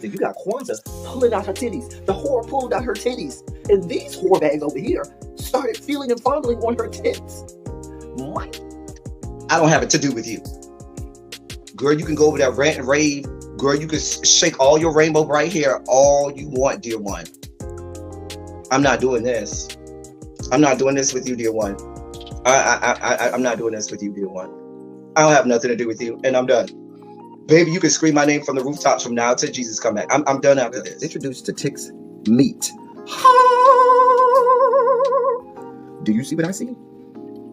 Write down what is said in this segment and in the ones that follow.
then you got Kwanzaa pulling out her titties. The whore pulled out her titties. And these whore bags over here started feeling and fondling on her tits. What? I don't have it to do with you. Girl, you can go over there, rant and rave. Girl, you can shake all your rainbow bright hair all you want, dear one. I'm not doing this. I'm not doing this with you, dear one. I'm not doing this with you, dear one. I don't have nothing to do with you, and I'm done. Baby, you can scream my name from the rooftops from now till Jesus come back. I'm done after this. Introduced to Tick's Meat. Do you see what I see?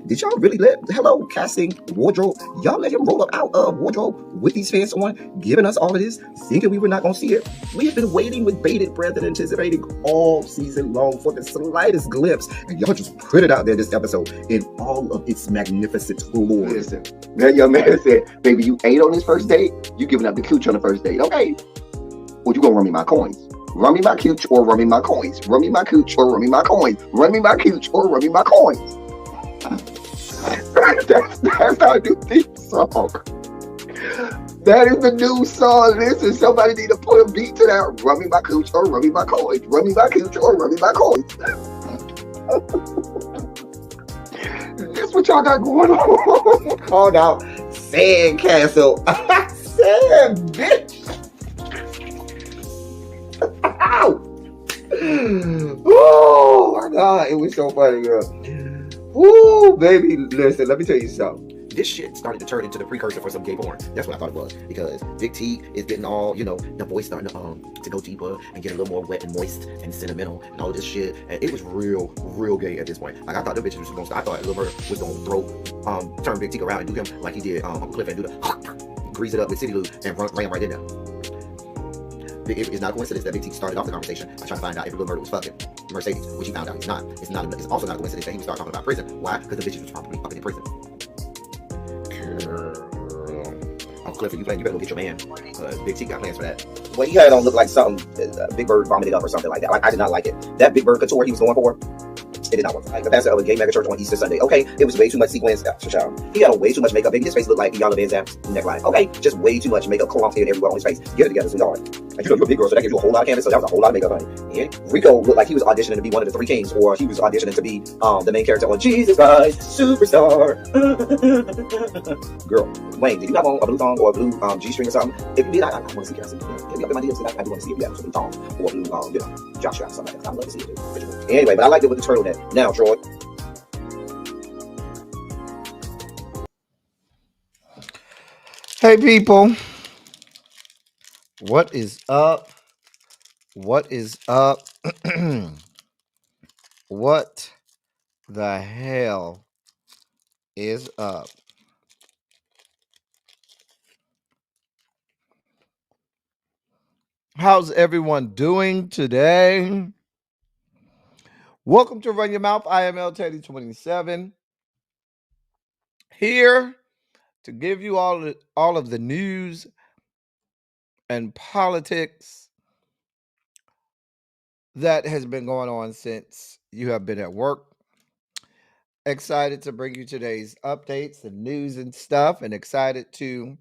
Did y'all really hello, casting, wardrobe, y'all let him roll up out of wardrobe with these pants on, giving us all of this, thinking we were not going to see it? We have been waiting with bated breath and anticipating all season long for the slightest glimpse, and y'all just put it out there this episode in all of its magnificent glory. Listen, that young man said, baby, you ate on this first date, you giving up the cooch on the first date, okay? Well, you gonna run me my coins. Run me my cooch or run me my coins. Run me my cooch or run me my coins. Run me my cooch or run me my coins. That's our new theme song. That is the new song. Listen, somebody need to put a beat to that. Run me my cooch or run me my coins. Run me my cooch or run me my coins. This what y'all got going on. Called out Sandcastle. Sand, bitch. Ow. Oh my God, it was so funny, girl. Woo, baby, listen, let me tell you something. This shit started to turn into the precursor for some gay porn. That's what I thought it was. Because Big T is getting all, the voice starting to go deeper and get a little more wet and moist and sentimental and all this shit. And it was real gay at this point. Like, I thought the bitch was going to start. I thought Lil Murder was going to turn Big T around and do him like he did Uncle Cliff and do the grease it up with City Lou and ran right in there. It's not a coincidence that Big T started off the conversation by trying to find out if Lil Murder was fucking Mercedes, which he found out he's not. It's also not a coincidence that he would start talking about prison. Why? Because the bitch was probably fucking in prison. Uncle Clifford, you better go get your man. Big T got plans for that. Well, he had on look like something Big Bird vomited up or something like that. Like, I did not like it. That Big Bird couture he was going for, it did not work. Like the pastor of a gay mega church on Easter Sunday. Okay, it was way too much sequins. He had on way too much makeup. Baby, his face looked like Iyanla Van Zandt's neckline. Okay, just way too much makeup clumped in everywhere on his face. Get it together, sweetheart. And you're a big girl, so that gives you a whole lot of canvas. So that was a whole lot of makeup, honey. And Rico looked like he was auditioning to be one of the three kings, or he was auditioning to be the main character on Jesus Christ Superstar. Girl, Wayne, did you have on a blue thong or a blue G-string or something? If you did, I want to see it. Get me up in my DMs. I do want to see if you have some blue thong or blue Joshua or something like that. I'd love to see it. Anyway, but I liked it with the turtleneck. Now, Troy. Hey people, what is up? What is up? What the hell is up? How's everyone doing today? Welcome to Run Your Mouth. I am L Teddy 27 here to give you all of the news and politics that has been going on since you have been at work. Excited to bring you today's updates and news and stuff, and excited to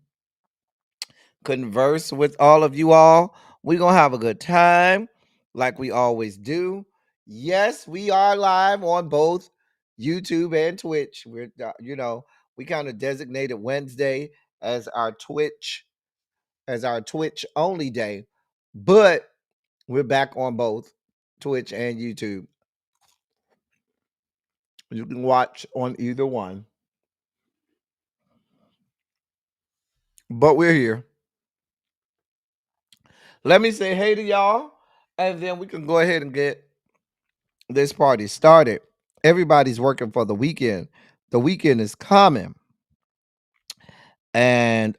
converse with all of you all. We're going to have a good time like we always do. Yes, we are live on both YouTube and Twitch. We're, we kind of designated Wednesday as our Twitch only day, but we're back on both Twitch and YouTube. You can watch on either one, but we're here. Let me say hey to y'all, and then we can go ahead and get this party started. Everybody's working for the weekend. The weekend is coming. And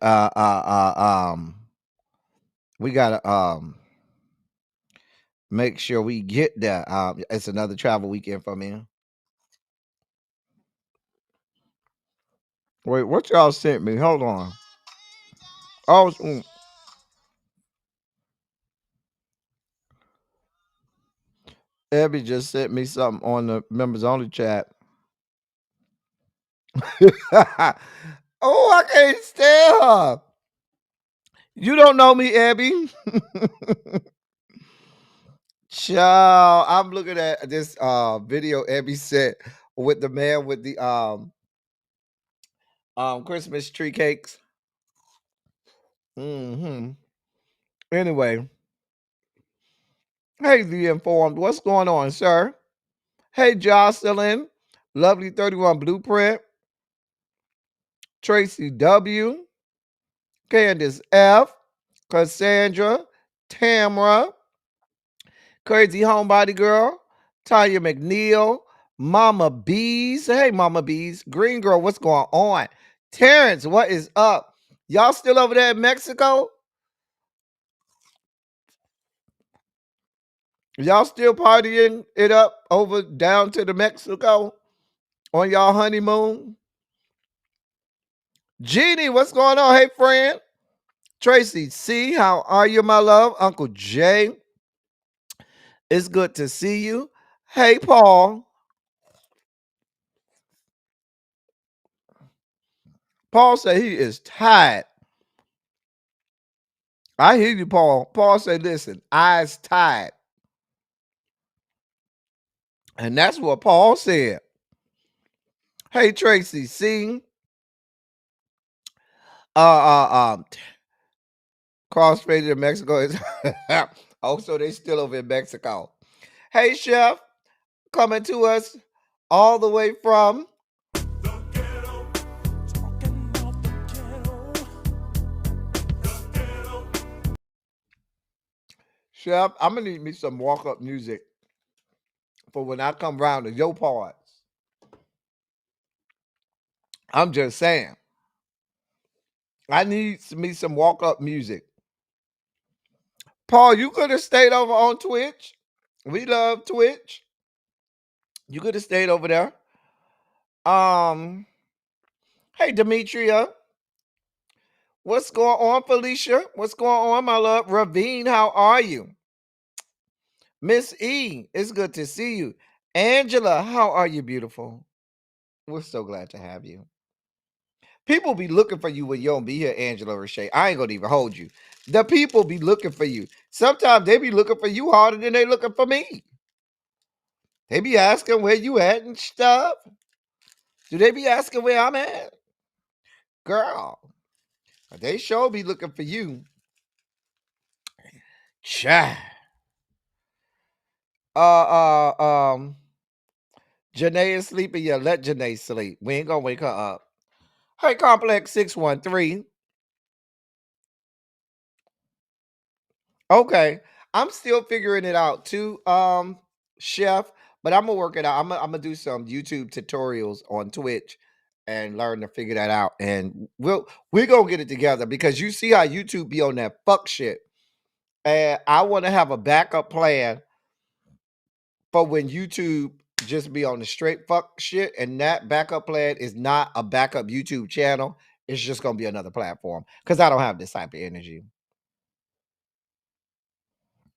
we gotta make sure we get that. It's another travel weekend for me. Wait, what y'all sent me? Hold on. Oh, Abby just sent me something on the members only chat. Oh, I can't stand her. You don't know me, Abby. Child, I'm looking at this video Abby sent with the man with the Christmas tree cakes. Anyway, hey, the informed, what's going on, sir? Hey, Jocelyn, lovely 31 Blueprint, Tracy W, Candace F, Cassandra, Tamra, Crazy Homebody Girl, Tanya McNeil, Mama Bees. Hey, Mama Bees. Green Girl, what's going on? Terrence, what is up? Y'all still over there in Mexico? Y'all still partying it up over down to the Mexico on y'all honeymoon? Jeannie, what's going on? Hey, friend. Tracy C, how are you, my love? Uncle Jay, it's good to see you. Hey, Paul. Paul said he is tired. I hear you, Paul. Paul said, listen, I's tired. And that's what Paul said. Hey, Tracy, see? Crossfaded in Mexico is so they still over in Mexico. Hey, Chef, coming to us all the way from Chef. I'm gonna need me some walk-up music for when I come round to your parts. I'm just saying. I need me some walk-up music. Paul, you could have stayed over on Twitch. We love Twitch. You could have stayed over there. Hey, Demetria. What's going on, Felicia? What's going on, my love? Ravine, how are you? Miss E, it's good to see you. Angela, how are you, beautiful? We're so glad to have you. People be looking for you when you don't be here, Angela Roche. I ain't gonna even hold you. The people be looking for you. Sometimes they be looking for you harder than they looking for me. They be asking where you at and stuff. Do they be asking where I'm at? Girl, they sure be looking for you. Child. Janae is sleeping. Yeah, let Janae sleep. We ain't gonna wake her up. Hey, Complex 613. Okay. I'm still figuring it out too, Chef. But I'm gonna work it out. I'm gonna do some YouTube tutorials on Twitch and learn to figure that out. And we're gonna get it together because you see how YouTube be on that fuck shit. And I want to have a backup plan for when YouTube just be on the straight fuck shit, and that backup plan is not a backup YouTube channel. It's just gonna be another platform because I don't have this type of energy.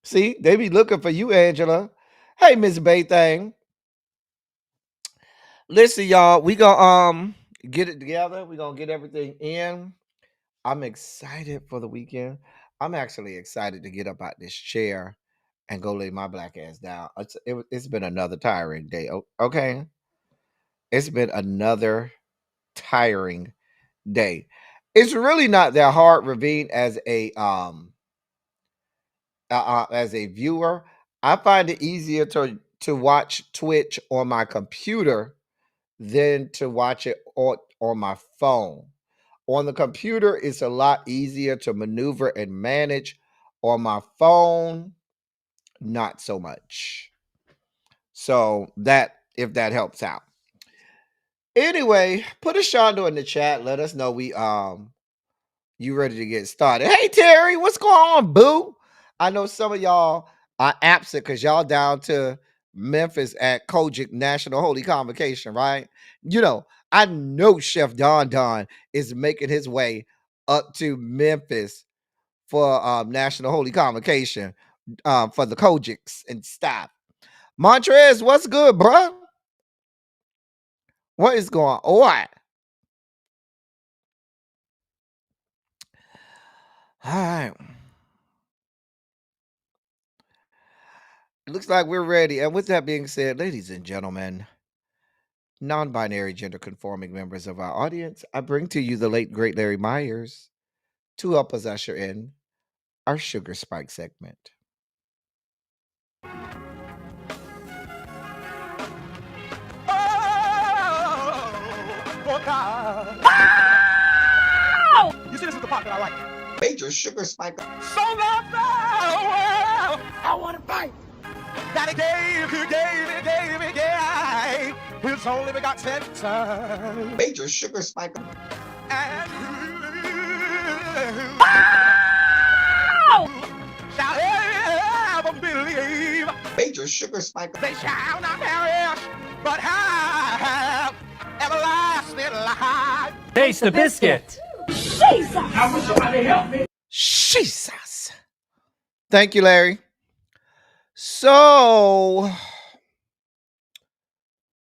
See, they be looking for you, Angela. Hey, Miss Bay Thing. Listen, y'all, we gonna get it together. We gonna get everything in. I'm excited for the weekend. I'm actually excited to get up out this chair and go lay my black ass down. It's been another tiring day. Okay, it's been another tiring day. It's really not that hard, Ravine, as a viewer. I find it easier to watch Twitch on my computer than to watch it on my phone. On the computer, it's a lot easier to maneuver and manage. On my phone, not so much. So that, if that helps out. Anyway, put a Shondo in the chat. Let us know you ready to get started. Hey Terry, what's going on, boo? I know some of y'all are absent because y'all down to Memphis at Kojic National Holy Convocation, right? You know, I know Chef Don Don is making his way up to Memphis for National Holy Convocation for the Kojics and stuff. Montrez, what's good, bruh? What is going on? All right. It looks like we're ready. And with that being said, ladies and gentlemen, non-binary gender conforming members of our audience, I bring to you the late great Larry Myers to help us usher in our Sugar Spike segment. Oh, God. You see, this is the part that I like. Major sugar spike. So long, well, I want to fight. That he gave, his only begotten son. Major sugar spike. And shall ever believe. Major sugar spike. They shall not perish, but have everlasting life. Taste the biscuit. Jesus. Thank you, Larry. So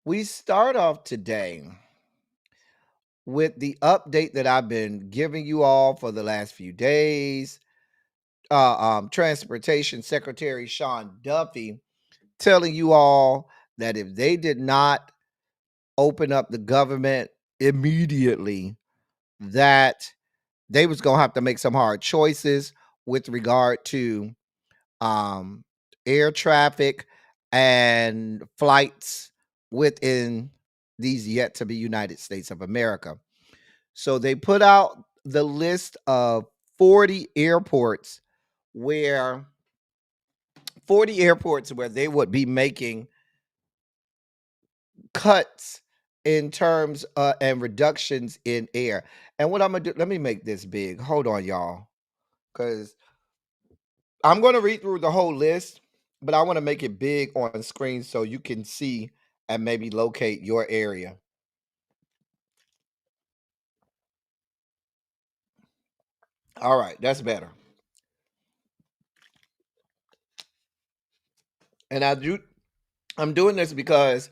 we start off today with the update that I've been giving you all for the last few days. Transportation Secretary Sean Duffy telling you all that if they did not open up the government immediately, that they was going to have to make some hard choices with regard to air traffic and flights within these yet to be United States of America. So they put out the list of 40 airports where they would be making cuts in terms and reductions in air. And what I'm gonna do, let me make this big. Hold on, y'all, because I'm gonna read through the whole list, but I want to make it big on screen so you can see and maybe locate your area. All right, that's better. And I'm doing this because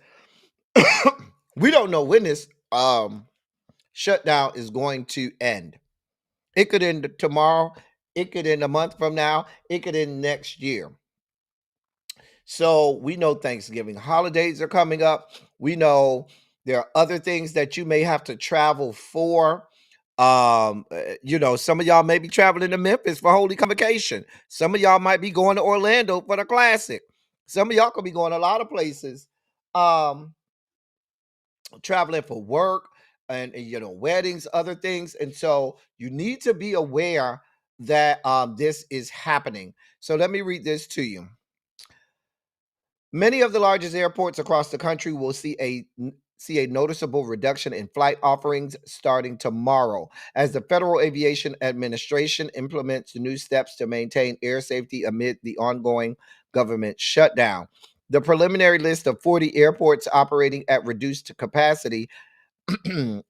we don't know when this shutdown is going to end. It could end tomorrow, it could end a month from now, it could end next year. So we know Thanksgiving holidays are coming up. We know there are other things that you may have to travel for. Some of y'all may be traveling to Memphis for Holy Convocation. Some of y'all might be going to Orlando for the Classic. Some of y'all could be going a lot of places, traveling for work and weddings, other things. And so you need to be aware that this is happening. So let me read this to you. Many of the largest airports across the country will see a noticeable reduction in flight offerings starting tomorrow as the Federal Aviation Administration implements new steps to maintain air safety amid the ongoing government shutdown. The preliminary list of 40 airports operating at reduced capacity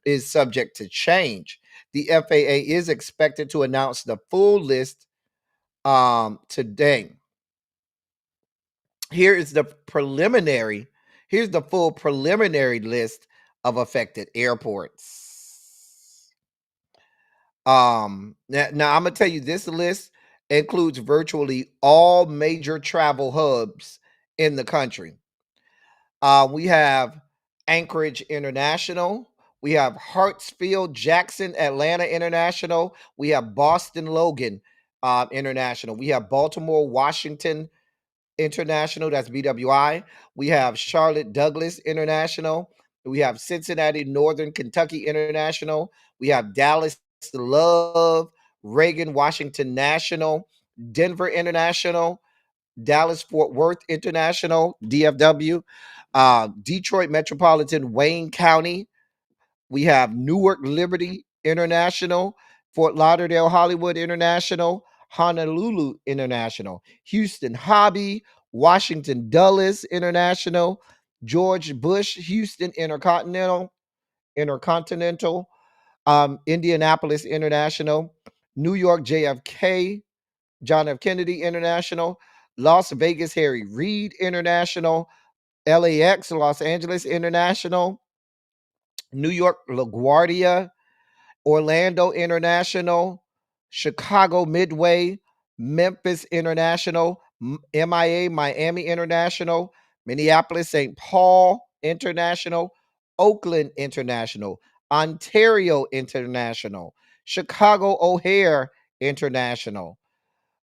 is subject to change. The FAA is expected to announce the full list today. Here's the full preliminary list of affected airports. Now I'm gonna tell you, this list includes virtually all major travel hubs in the country. We have Anchorage International, we have Hartsfield Jackson Atlanta International, we have Boston Logan International, we have Baltimore Washington International, that's BWI. We have Charlotte Douglas International. We have Cincinnati Northern Kentucky International. We have Dallas Love, Reagan Washington National, Denver International, Dallas Fort Worth International, DFW, Detroit Metropolitan Wayne County. We have Newark Liberty International, Fort Lauderdale Hollywood International, Honolulu International, Houston Hobby, Washington Dulles International, George Bush Houston Intercontinental, Indianapolis International, New York JFK, John F. Kennedy International, Las Vegas Harry Reid International, LAX Los Angeles International, New York LaGuardia, Orlando International, Chicago Midway, Memphis International, MIA, Miami International, Minneapolis St. Paul International, Oakland International, Ontario International, Chicago O'Hare International,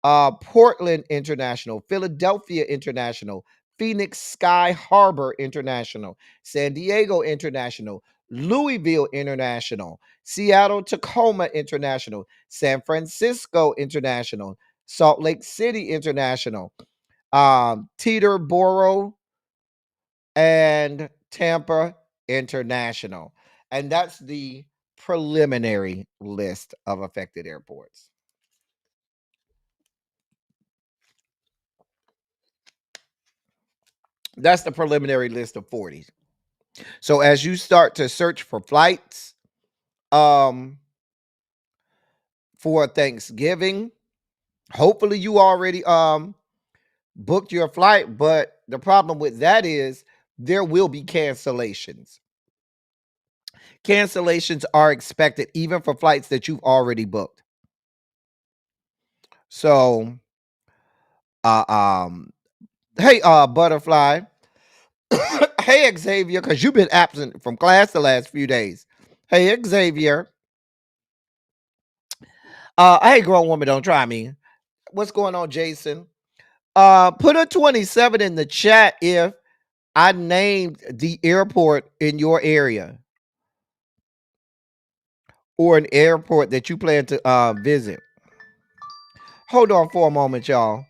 Portland International, Philadelphia International, Phoenix Sky Harbor International, San Diego International, Louisville International, Seattle Tacoma International, San Francisco International, Salt Lake City International, Teterboro, and Tampa International. And that's the preliminary list of affected airports. That's the preliminary list of 40. So as you start to search for flights for Thanksgiving, hopefully you already booked your flight, but the problem with that is there will be cancellations. Cancellations are expected even for flights that you've already booked. So hey Butterfly, hey Xavier, because you've been absent from class the last few days. Hey Xavier. Hey grown woman, don't try me. What's going on, Jason? Put a 27 in the chat if I named the airport in your area or an airport that you plan to visit. Hold on for a moment, y'all.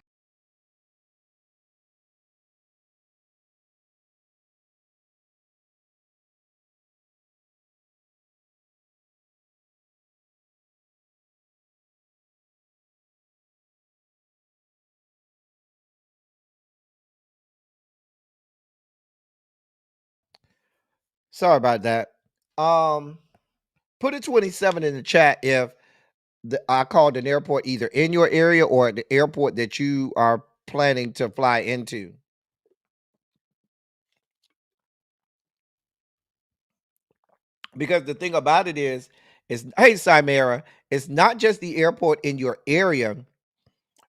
Sorry about that. Put a 27 in the chat if I called an airport either in your area or the airport that you are planning to fly into. Because the thing about it is hey Chimera, it's not just the airport in your area,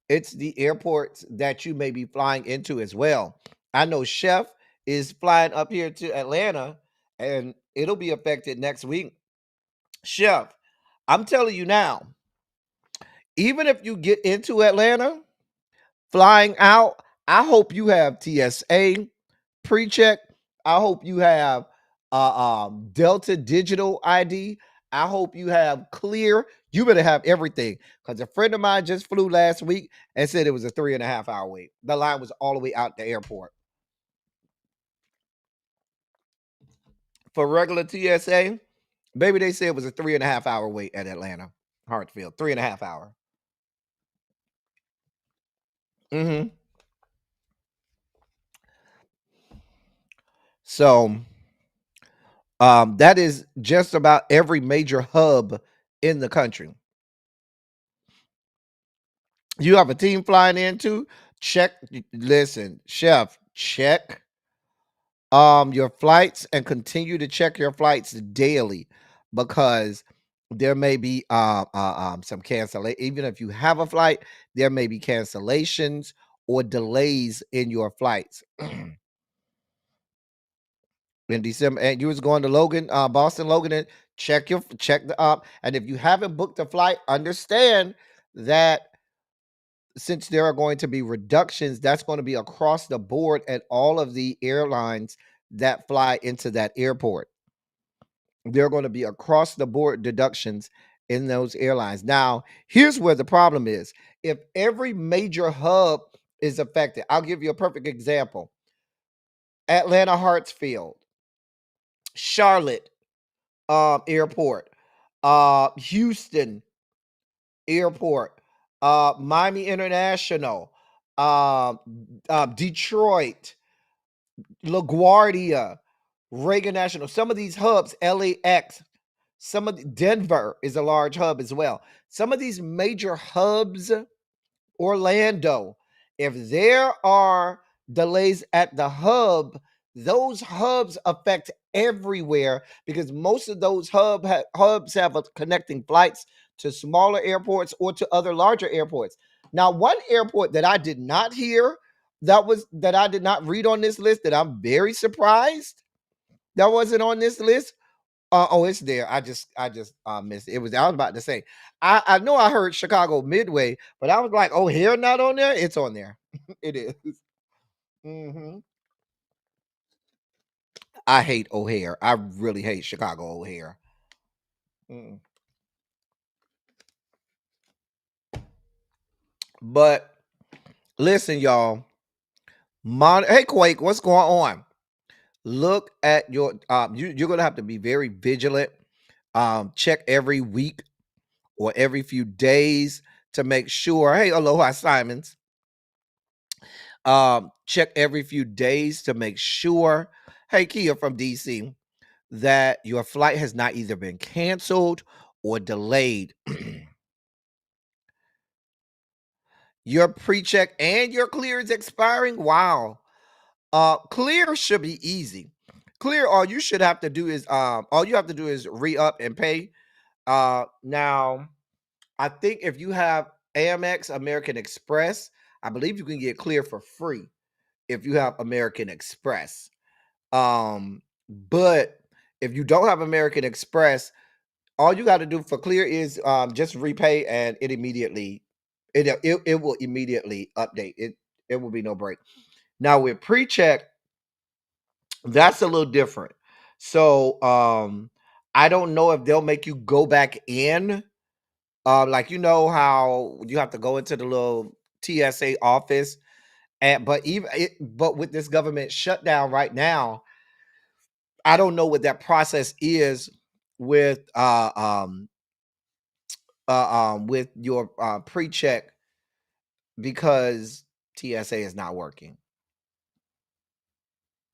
it's the airports that you may be flying into as well. I know Chef is flying up here to Atlanta and it'll be affected next week. Chef, I'm telling you now, even if you get into Atlanta, flying out, I hope you have TSA pre-check. I hope you have Delta Digital ID. I hope you have Clear. You better have everything because a friend of mine just flew last week and said it was a 3.5 hour wait. The line was all the way out the airport. For regular TSA, baby, they said it was a 3.5 hour wait at Atlanta, Hartsfield, 3.5 hour. So that is just about every major hub in the country. You have a team flying in too. Check. Listen, Chef. Check your flights and continue to check your flights daily because there may be some cancellation. Even if you have a flight, there may be cancellations or delays in your flights. In December, and you was going to Logan, Boston Logan, and check the and if you haven't booked a flight, understand that since there are going to be reductions, that's going to be across the board at all of the airlines that fly into that airport. There are going to be across the board deductions in those airlines. Now, here's where the problem is. If every major hub is affected, I'll give you a perfect example. Atlanta Hartsfield, Charlotte Airport, Houston Airport, Miami International, Detroit, LaGuardia, Reagan National. Some of these hubs, LAX, Denver is a large hub as well. Some of these major hubs, Orlando, if there are delays at the hub, those hubs affect everywhere because most of those hubs have connecting flights to smaller airports or to other larger airports. Now, one airport that I did not hear that I did not read on this list that I'm very surprised that wasn't on this list. Oh, it's there. I just missed it. I was about to say. I know I heard Chicago Midway, but I was like, oh, here not on there. It's on there. It is. Mm-hmm. I hate O'Hare. I really hate Chicago O'Hare. Mm. But listen, y'all. Hey, Quake, what's going on? Look at your. You're gonna have to be very vigilant. Check every week or every few days to make sure. Hey, aloha, Simons. Check every few days to make sure. Hey, Kia from DC, that your flight has not either been canceled or delayed. Your pre-check and your clear is expiring. Wow. Clear should be easy. Clear, all you have to do is re-up and pay. Now, I think if you have Amex, American Express, I believe you can get clear for free if you have American Express. But if you don't have American Express, all you got to do for clear is just repay, and it will immediately update. It will be no break. Now with pre-check, that's a little different. So I don't know if they'll make you go back in. Like, you know how you have to go into the little TSA office, but with this government shutdown right now, I don't know what that process is with with your pre-check, because TSA is not working.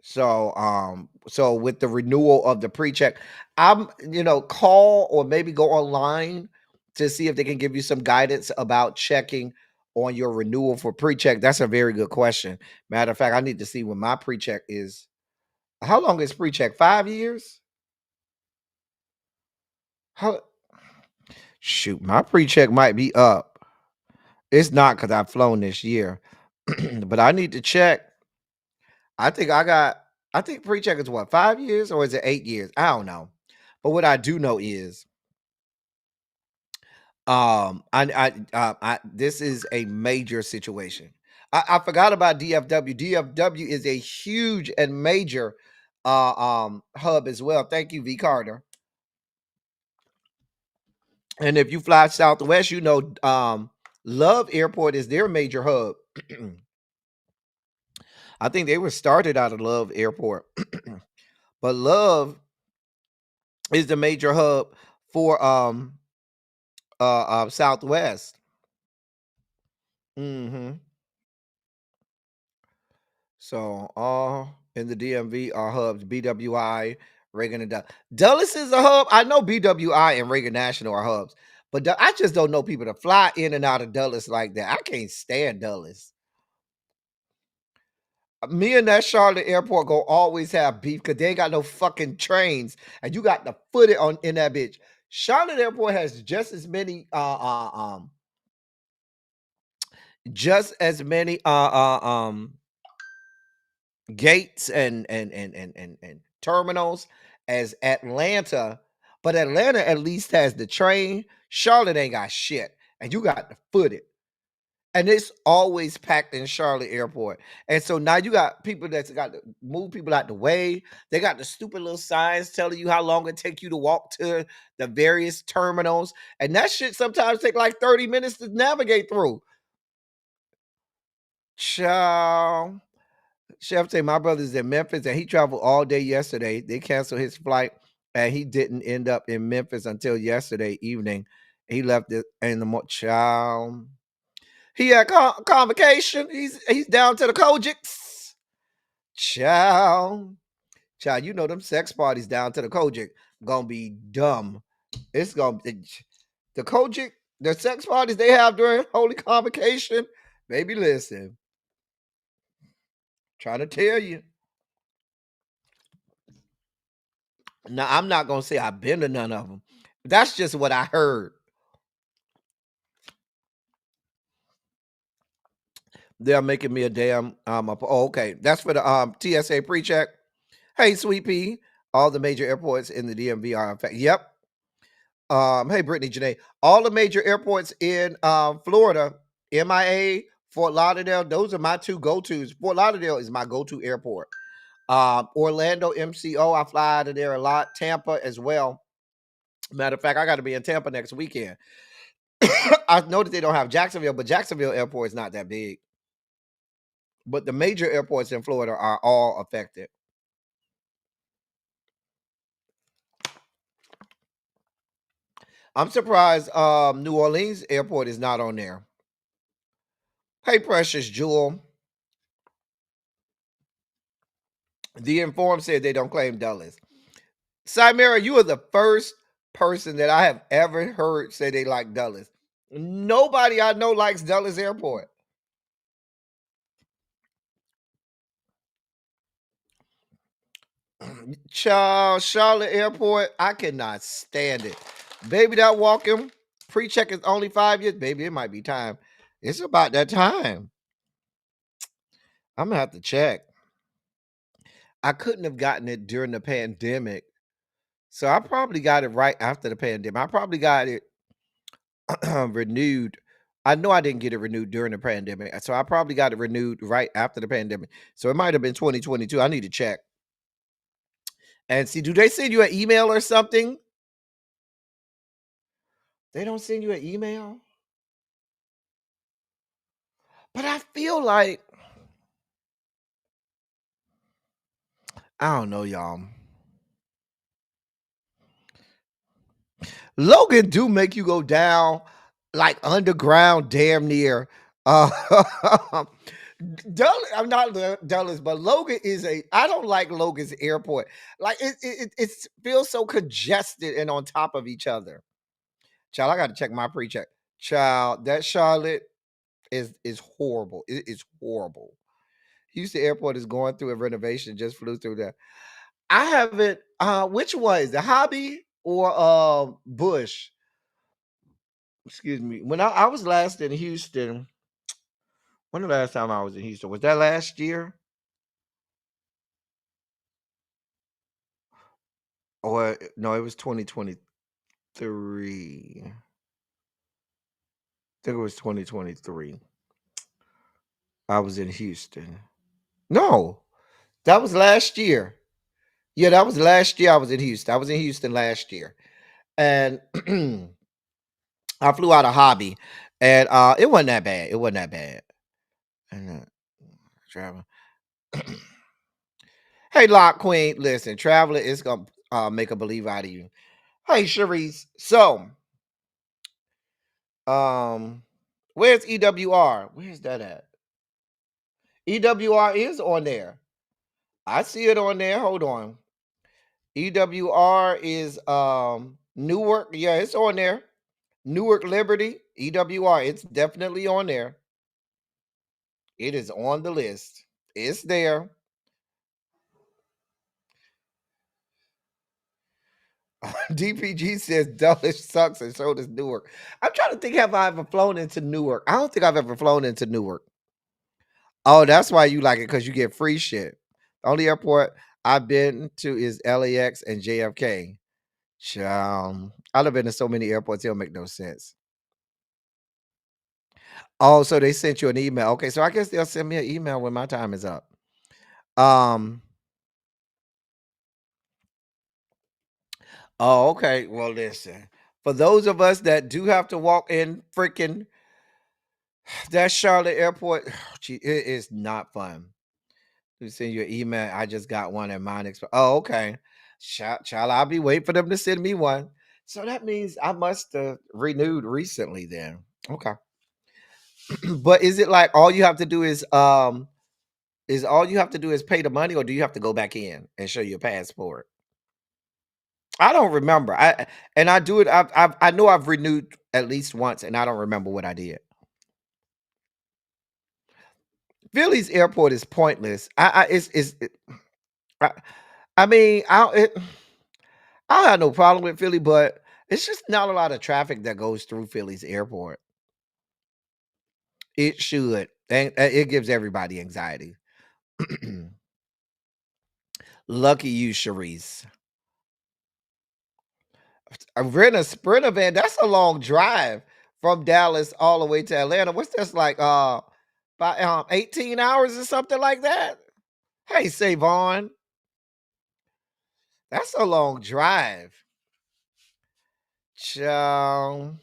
So with the renewal of the pre-check, I'm call or maybe go online to see if they can give you some guidance about checking on your renewal for pre-check. That's a very good question. Matter of fact, I need to see when my pre-check is. How long is pre-check? 5 years? How Shoot, my pre-check might be up. It's not because I've flown this year. But I need to check. I think pre-check is what, 5 years or is it 8 years? I don't know. But what I do know is this is a major situation. I forgot about DFW. DFW is a huge and major hub as well. Thank you, V Carter. And if you fly Southwest, Love Airport is their major hub. I think they were started out of Love Airport. But Love is the major hub for Southwest. Mm-hmm. So all in the DMV are hubs: BWI, Reagan, and Dulles is a hub. I know BWI and Reagan National are hubs, but I just don't know people to fly in and out of Dulles like that. I can't stand Dulles. Me and that Charlotte airport go always have beef because they ain't got no fucking trains, and you got to foot it on in that bitch. Charlotte airport has just as many gates and terminals as Atlanta, but Atlanta at least has the train. Charlotte ain't got shit, and you got to foot it. And it's always packed in Charlotte Airport. And so now you got people that's got to move people out the way. They got the stupid little signs telling you how long it take you to walk to the various terminals. And that shit sometimes take like 30 minutes to navigate through. Ciao. Chef say my brother's in Memphis and he traveled all day yesterday. They canceled his flight and he didn't end up in Memphis until yesterday evening. He left it in the ciao. He had convocation. He's down to the Kojics. Child. You know them sex parties down to the Kojic gonna be dumb. It's gonna be the Kojic, the sex parties they have during Holy Convocation. Baby, listen. Trying to tell you. Now, I'm not gonna say I've been to none of them. That's just what I heard. They're making me a damn okay. That's for the TSA pre-check. Hey, Sweet Pea. All the major airports in the DMV are affected. Yep. Hey, Brittany Janae. All the major airports in Florida, MIA, Fort Lauderdale, those are my two go-tos. Fort Lauderdale is my go-to airport. Orlando MCO, I fly out of there a lot. Tampa as well. Matter of fact, I got to be in Tampa next weekend. I know that they don't have Jacksonville, but Jacksonville airport is not that big. But the major airports in Florida are all affected. I'm surprised New Orleans airport is not on there. Hey, Precious Jewel. The Inform said they don't claim Dulles. Cymera, you are the first person that I have ever heard say they like Dulles. Nobody I know likes Dulles Airport. Child, Charlotte Airport, I cannot stand it. Baby, that walking pre-check is only 5 years. Baby, it might be time. It's about that time. I'm gonna have to check. I couldn't have gotten it during the pandemic. So I probably got it right after the pandemic. I probably got it renewed. I know I didn't get it renewed during the pandemic. So I probably got it renewed right after the pandemic. So it might have been 2022. I need to check. And see, do they send you an email or something? They don't send you an email? But I feel like, I don't know, y'all. Logan do make you go down like underground damn near. Dulles, I'm not Dulles, but Logan is I don't like Logan's airport. Like it feels so congested and on top of each other. Child, I got to check my pre-check. Child, that Charlotte is horrible. It is horrible. Houston Airport is going through a renovation. Just flew through there. I haven't. Which one is the Hobby or Bush? Excuse me. When I was last in Houston, when the last time I was in Houston was that last year? Or no, it was 2023. I think it was 2023. I was in Houston. No, that was last year. Yeah, that was last year I was in Houston. I was in Houston last year. And I flew out of Hobby. And it wasn't that bad. It wasn't that bad. And travel. Hey, Lock Queen, listen, traveler is gonna make a believer out of you. Hey, Sharice. So, where's EWR? Where's that at? EWR is on there. I see it on there. Hold on. EWR is Newark. Yeah, it's on there. Newark Liberty, EWR. It's definitely on there. It is on the list. It's there. DPG says Dulles sucks and so does Newark. I'm trying to think, have I ever flown into Newark? I don't think I've ever flown into Newark. Oh, that's why you like it, because you get free shit. The only airport I've been to is LAX and JFK. I've been to so many airports, it'll make no sense. Oh, so they sent you an email. Okay, so I guess they'll send me an email when my time is up. Oh, okay. Well, listen. For those of us that do have to walk in freaking that Charlotte airport, it is not fun. To send you an email. I just got one at mine. Oh, okay. Child, I'll be waiting for them to send me one. So that means I must have renewed recently then. Okay. But is it like all you have to do is pay the money, or do you have to go back in and show your passport? I don't remember. I do it. I know I've renewed at least once, and I don't remember what I did. Philly's airport is pointless. I mean, I have no problem with Philly, but it's just not a lot of traffic that goes through Philly's airport. It should. And it gives everybody anxiety. Lucky you, Sharice. Rent a Sprinter van, that's a long drive from Dallas all the way to Atlanta. What's this like? By 18 hours or something like that. Hey, Savon, that's a long drive. Child.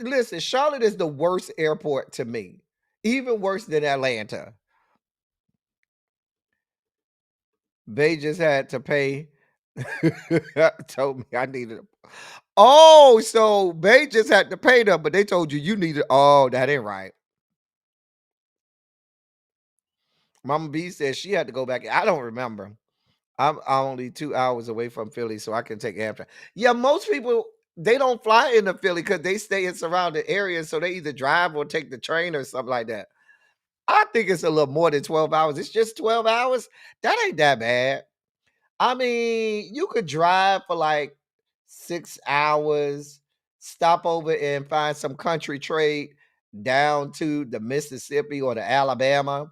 Listen, Charlotte is the worst airport to me, even worse than Atlanta. They just had to pay. Told me I needed. Oh, so they just had to pay them, but they told you needed. Oh, that ain't right. Mama B said she had to go back. I don't remember. I'm only 2 hours away from Philly, so I can take Amtrak. Yeah, most people they don't fly into Philly because they stay in surrounding areas, so they either drive or take the train or something like that. I think it's a little more than 12 hours. It's just 12 hours. That ain't that bad. I mean, you could drive for like 6 hours, stop over and find some country trade down to the Mississippi or the Alabama,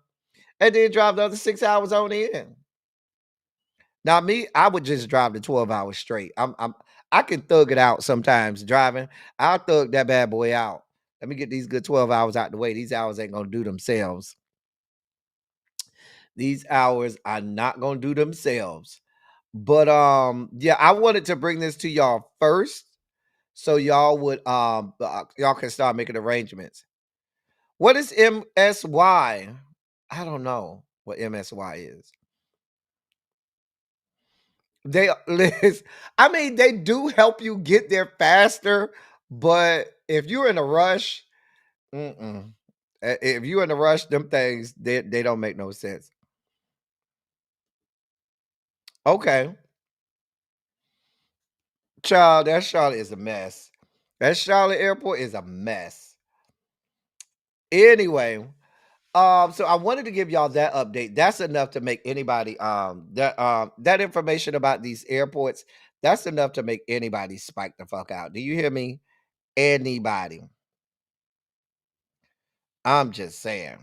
and then drive the other 6 hours on in. Now, me, I would just drive the 12 hours straight. I can thug it out sometimes driving. I'll thug that bad boy out. Let me get these good 12 hours out the way. These hours ain't gonna do themselves. These hours are not gonna do themselves. But yeah, I wanted to bring this to y'all first so y'all would y'all can start making arrangements. What is MSY? I don't know what MSY is. They Liz, I mean, they do help you get there faster, but if you're in a rush, mm-mm. If you're in a rush, them things they don't make no sense. Okay, child, that Charlotte is a mess. That Charlotte airport is a mess. Anyway, so I wanted to give y'all that update. That's enough to make anybody that information about these airports. That's enough to make anybody spike the fuck out. Do you hear me? Anybody. I'm just saying.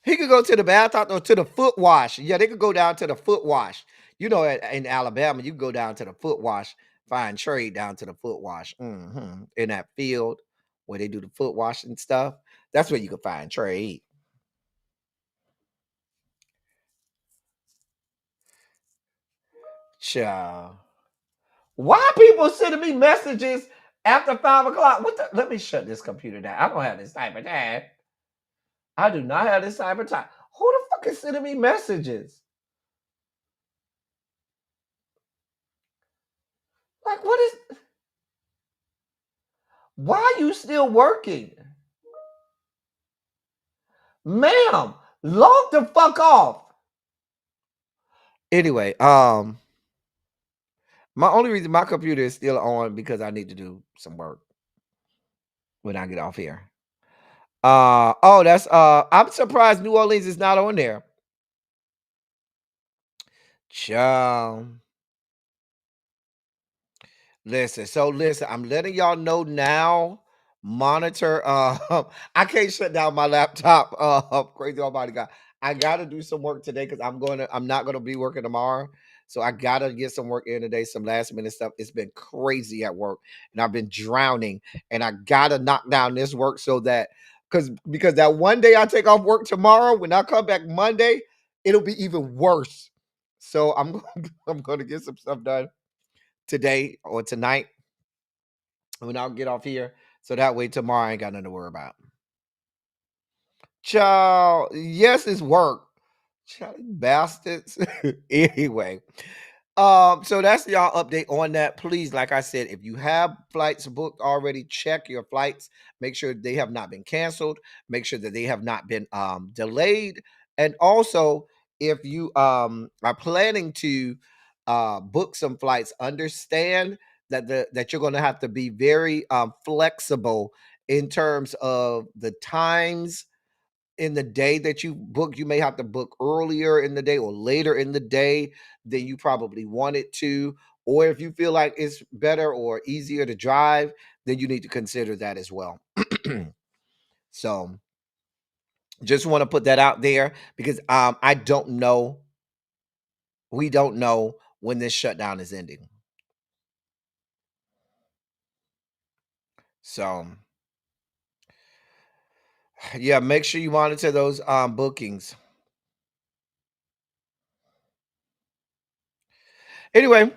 He could go to the bathhouse or to the foot wash. Yeah, they could go down to the foot wash. You know, in Alabama, you can go down to the foot wash, find trade down to the foot wash. In that field where they do the foot wash and stuff. That's where you can find trade. Child. Why people sending me messages after 5 o'clock? Let me shut this computer down. I don't have this type of time. I do not have this type of time. Who the fuck is sending me messages? Like, what is? Why are you still working? Ma'am, log the fuck off. Anyway, my only reason my computer is still on because I need to do some work when I get off here. Oh, that's I'm surprised New Orleans is not on there. Ciao. Listen, I'm letting y'all know now. Monitor. I can't shut down my laptop. Crazy Almighty God. I gotta do some work today because I'm not gonna be working tomorrow. So I gotta get some work in today, some last minute stuff. It's been crazy at work, and I've been drowning. And I gotta knock down this work so that because that one day I take off work tomorrow, when I come back Monday, it'll be even worse. So I'm gonna get some stuff done today or tonight when I'll get off here. So that way tomorrow I ain't got nothing to worry about. Child, yes, it's work. Child, bastards. Anyway. So that's y'all update on that. Please, like I said, if you have flights booked already, check your flights. Make sure they have not been canceled. Make sure that they have not been delayed. And also, if you are planning to book some flights, understand that you're going to have to be very flexible in terms of the times in the day that you book. You may have to book earlier in the day or later in the day than you probably wanted to, or if you feel like it's better or easier to drive, then you need to consider that as well. So just want to put that out there because I don't know. We don't know when this shutdown is ending. So yeah, make sure you monitor those bookings. Anyway,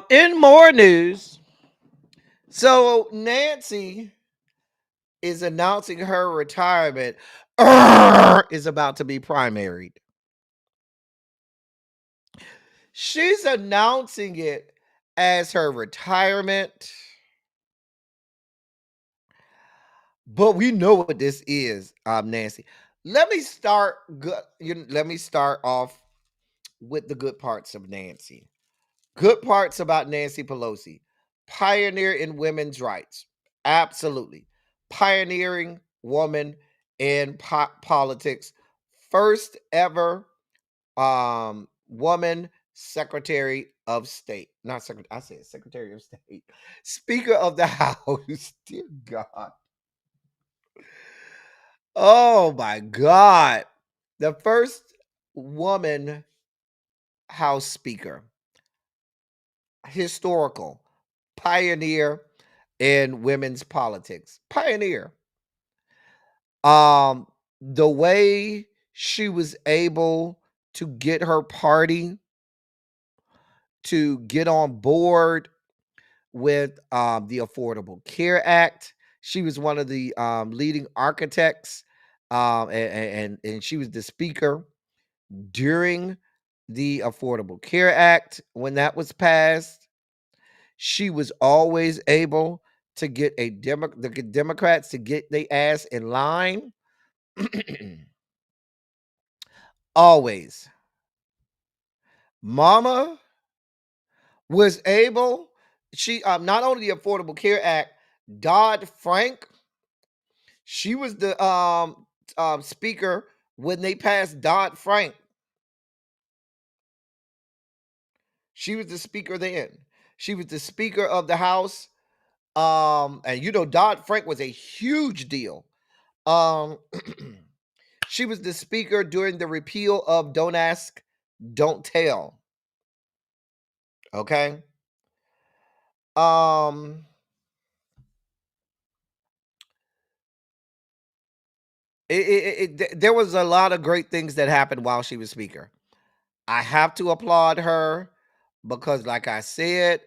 in more news, so Nancy is announcing her retirement is about to be primaried. She's announcing it as her retirement. But we know what this is, Nancy. Let me start good. Let me start off with the good parts of Nancy. Good parts about Nancy Pelosi. Pioneer in women's rights. Absolutely. Pioneering woman in politics. First ever woman Secretary of State. Not Secretary, I said Secretary of State. Speaker of the House. Dear God. Oh my God. The first woman House Speaker. Historical. Pioneer in women's politics. Pioneer. The way she was able to get her party to get on board with the Affordable Care Act. She was one of the leading architects, and she was the speaker during the Affordable Care Act when that was passed. She was always able to get the Democrats to get their ass in line. Always. Mama was able, she not only the Affordable Care Act, Dodd-Frank, she was the speaker when they passed Dodd-Frank. She was the speaker then. She was the speaker of the House. And you know, Dodd-Frank was a huge deal. She was the speaker during the repeal of Don't Ask, Don't Tell. Okay. There was a lot of great things that happened while she was speaker. I have to applaud her because, like I said,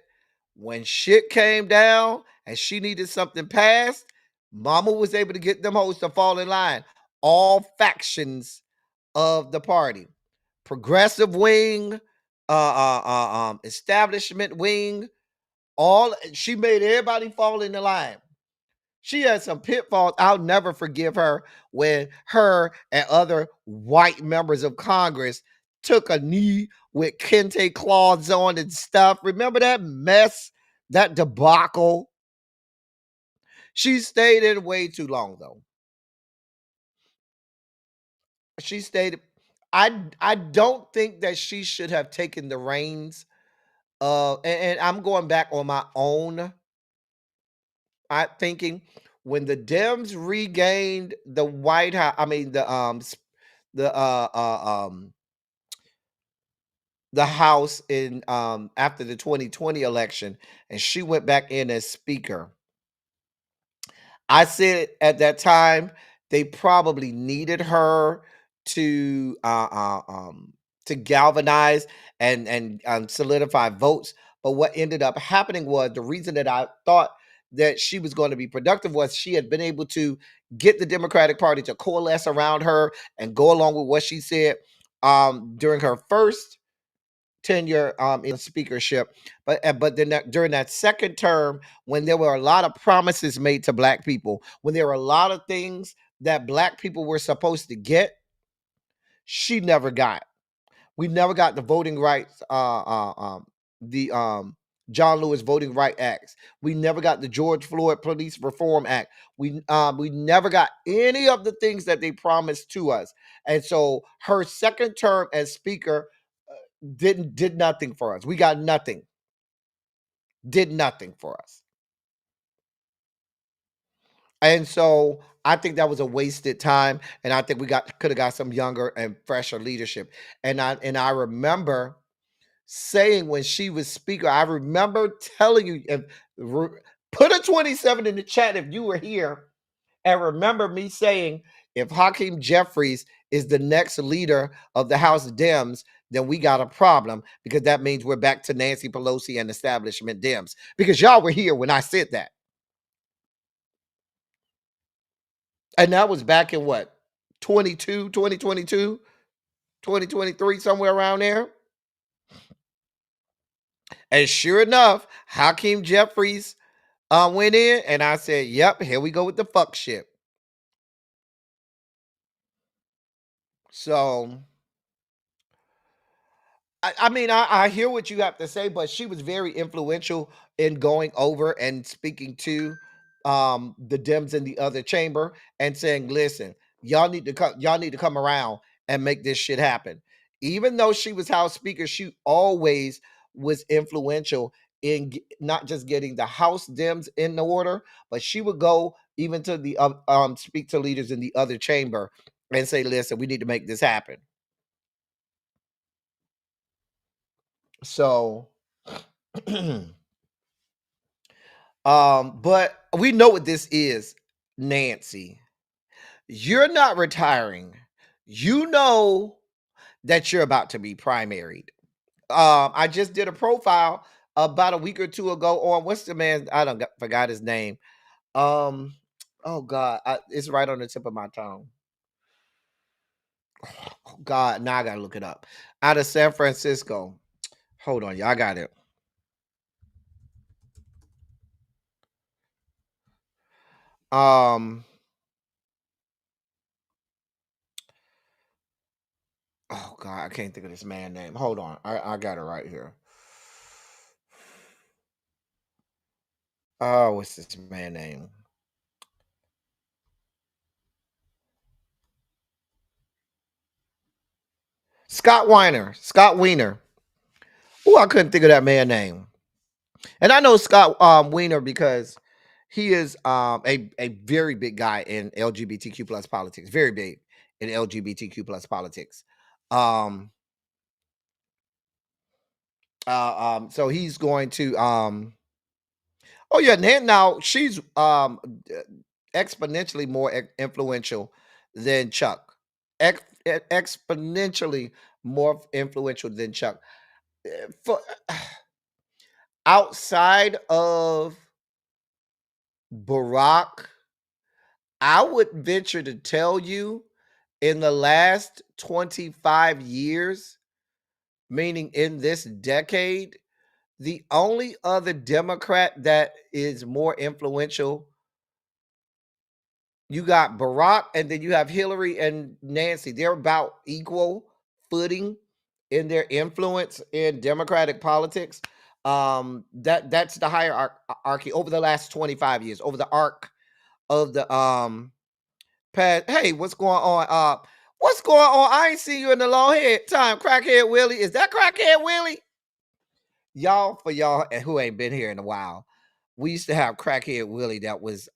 when shit came down and she needed something passed, Mama was able to get them hoes to fall in line. All factions of the party, progressive wing, establishment wing, she made everybody fall in the line. She had some pitfalls. I'll never forgive her when her and other white members of Congress took a knee with kente cloths on and stuff. Remember that mess, that debacle? She stayed in way too long, though. She stayed. I don't think that she should have taken the reins. And I'm going back on my own. I thinking when the Dems regained the White House, I mean the House in after the 2020 election, and she went back in as speaker. I said at that time they probably needed her to galvanize and solidify votes. But what ended up happening was the reason that I thought that she was going to be productive was she had been able to get the Democratic Party to coalesce around her and go along with what she said during her first tenure in speakership, but then during that second term, when there were a lot of promises made to Black people, when there were a lot of things that Black people were supposed to get, she never got. We never got the voting rights, the John Lewis Voting Right Acts. We never got the George Floyd Police Reform Act. We never got any of the things that they promised to us. And so her second term as speaker did nothing for us. We got nothing. did nothing for us. And so I think that was a wasted time. And I think we could have got some younger and fresher leadership. And I remember saying when she was speaker, I remember telling you, put a 27 in the chat if you were here, and remember me saying, if Hakeem Jeffries is the next leader of the House Dems, then we got a problem, because that means we're back to Nancy Pelosi and establishment Dems, because y'all were here when I said that. And that was back in what, 2022, 2023, somewhere around there. And sure enough, Hakeem Jeffries went in, and I said, yep, here we go with the fuck shit. So, I mean, I hear what you have to say, but she was very influential in going over and speaking to the Dems in the other chamber and saying, listen, y'all need to come around and make this shit happen. Even though she was House Speaker, she always was influential in not just getting the House Dems in the order, but she would go even to the speak to leaders in the other chamber and say, listen, we need to make this happen. So but we know what this is, Nancy. You're not retiring. You know that you're about to be primaried. I just did a profile about a week or two ago on what's the man? Forgot his name. Oh God, it's right on the tip of my tongue. Oh, God, now I gotta look it up. Out of San Francisco. Hold on, y'all, I got it. Oh God, I can't think of this man's name. Hold on, I got it right here. Oh, what's this man's name? Scott Weiner. Scott Weiner. Oh, I couldn't think of that man's name. And I know Scott Weiner because he is a very big guy in LGBTQ plus politics. Very big in LGBTQ plus politics. So he's going to oh yeah, now she's exponentially more influential than Chuck. Exponentially more influential than Chuck. For outside of Barack, I would venture to tell you in the last 25 years, meaning in this decade, the only other Democrat that is more influential, you got Barack, and then you have Hillary and Nancy. They're about equal footing in their influence in Democratic politics. That's the hierarchy over the last 25 years, over the arc of the past. Hey, what's going on? What's going on? I ain't see you in a long head time. Crackhead Willie. Is that Crackhead Willie? Y'all, for y'all and who ain't been here in a while, we used to have Crackhead Willie that was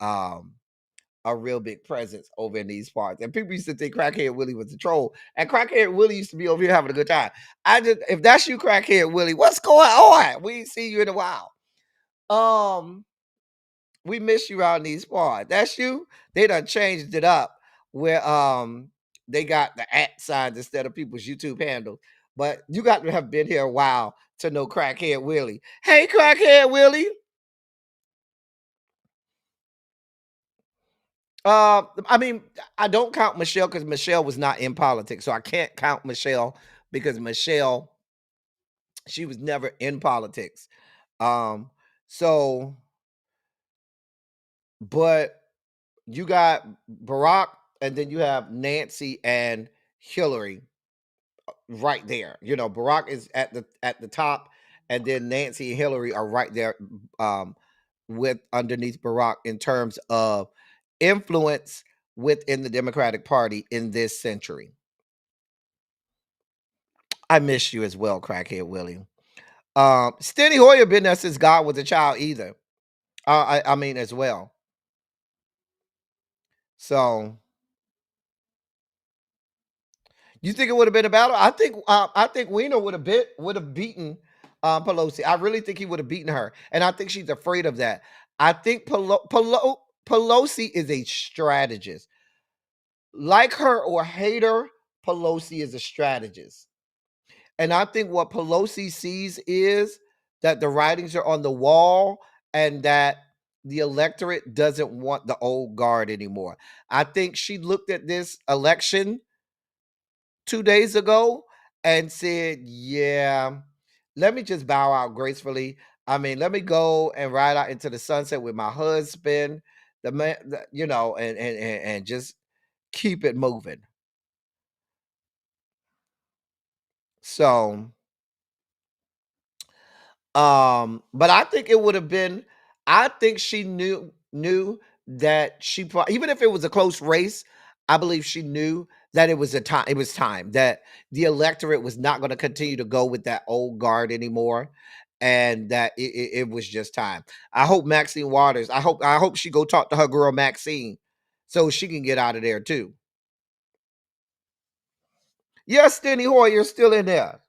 a real big presence over in these parts. And people used to think Crackhead Willie was a troll. And Crackhead Willie used to be over here having a good time. If that's you, Crackhead Willie, what's going on? We ain't seen you in a while. We miss you out in these parts. That's you. They done changed it up where they got the @ signs instead of people's YouTube handles. But you got to have been here a while to know Crackhead Willie. Hey, Crackhead Willie. I mean, I don't count Michelle because Michelle was not in politics. So I can't count Michelle because Michelle, she was never in politics. So, but you got Barack, and then you have Nancy and Hillary right there. You know, Barack is at the top, and then Nancy and Hillary are right there with underneath Barack in terms of influence within the Democratic Party in this century. I miss you as well, Crackhead Willie. Steny Hoyer been there since God was a child either. I mean as well. So you think it would have been a battle? I think Weiner would have beaten Pelosi. I really think he would have beaten her, and I think she's afraid of that. I think Pelosi is a strategist. Like her or hate her, Pelosi is a strategist. And I think what Pelosi sees is that the writings are on the wall and that the electorate doesn't want the old guard anymore. I think she looked at this election 2 days ago and said, yeah, let me just bow out gracefully. I mean, let me go and ride out into the sunset with my husband, the man, and just keep it moving. So, but I think it would have been. I think she knew that even if it was a close race, I believe she knew that it was a time. It was time that the electorate was not going to continue to go with that old guard anymore, and that it was just time. I hope Maxine Waters. I hope she go talk to her girl Maxine, so she can get out of there too. Yes, Steny Hoyer still in there.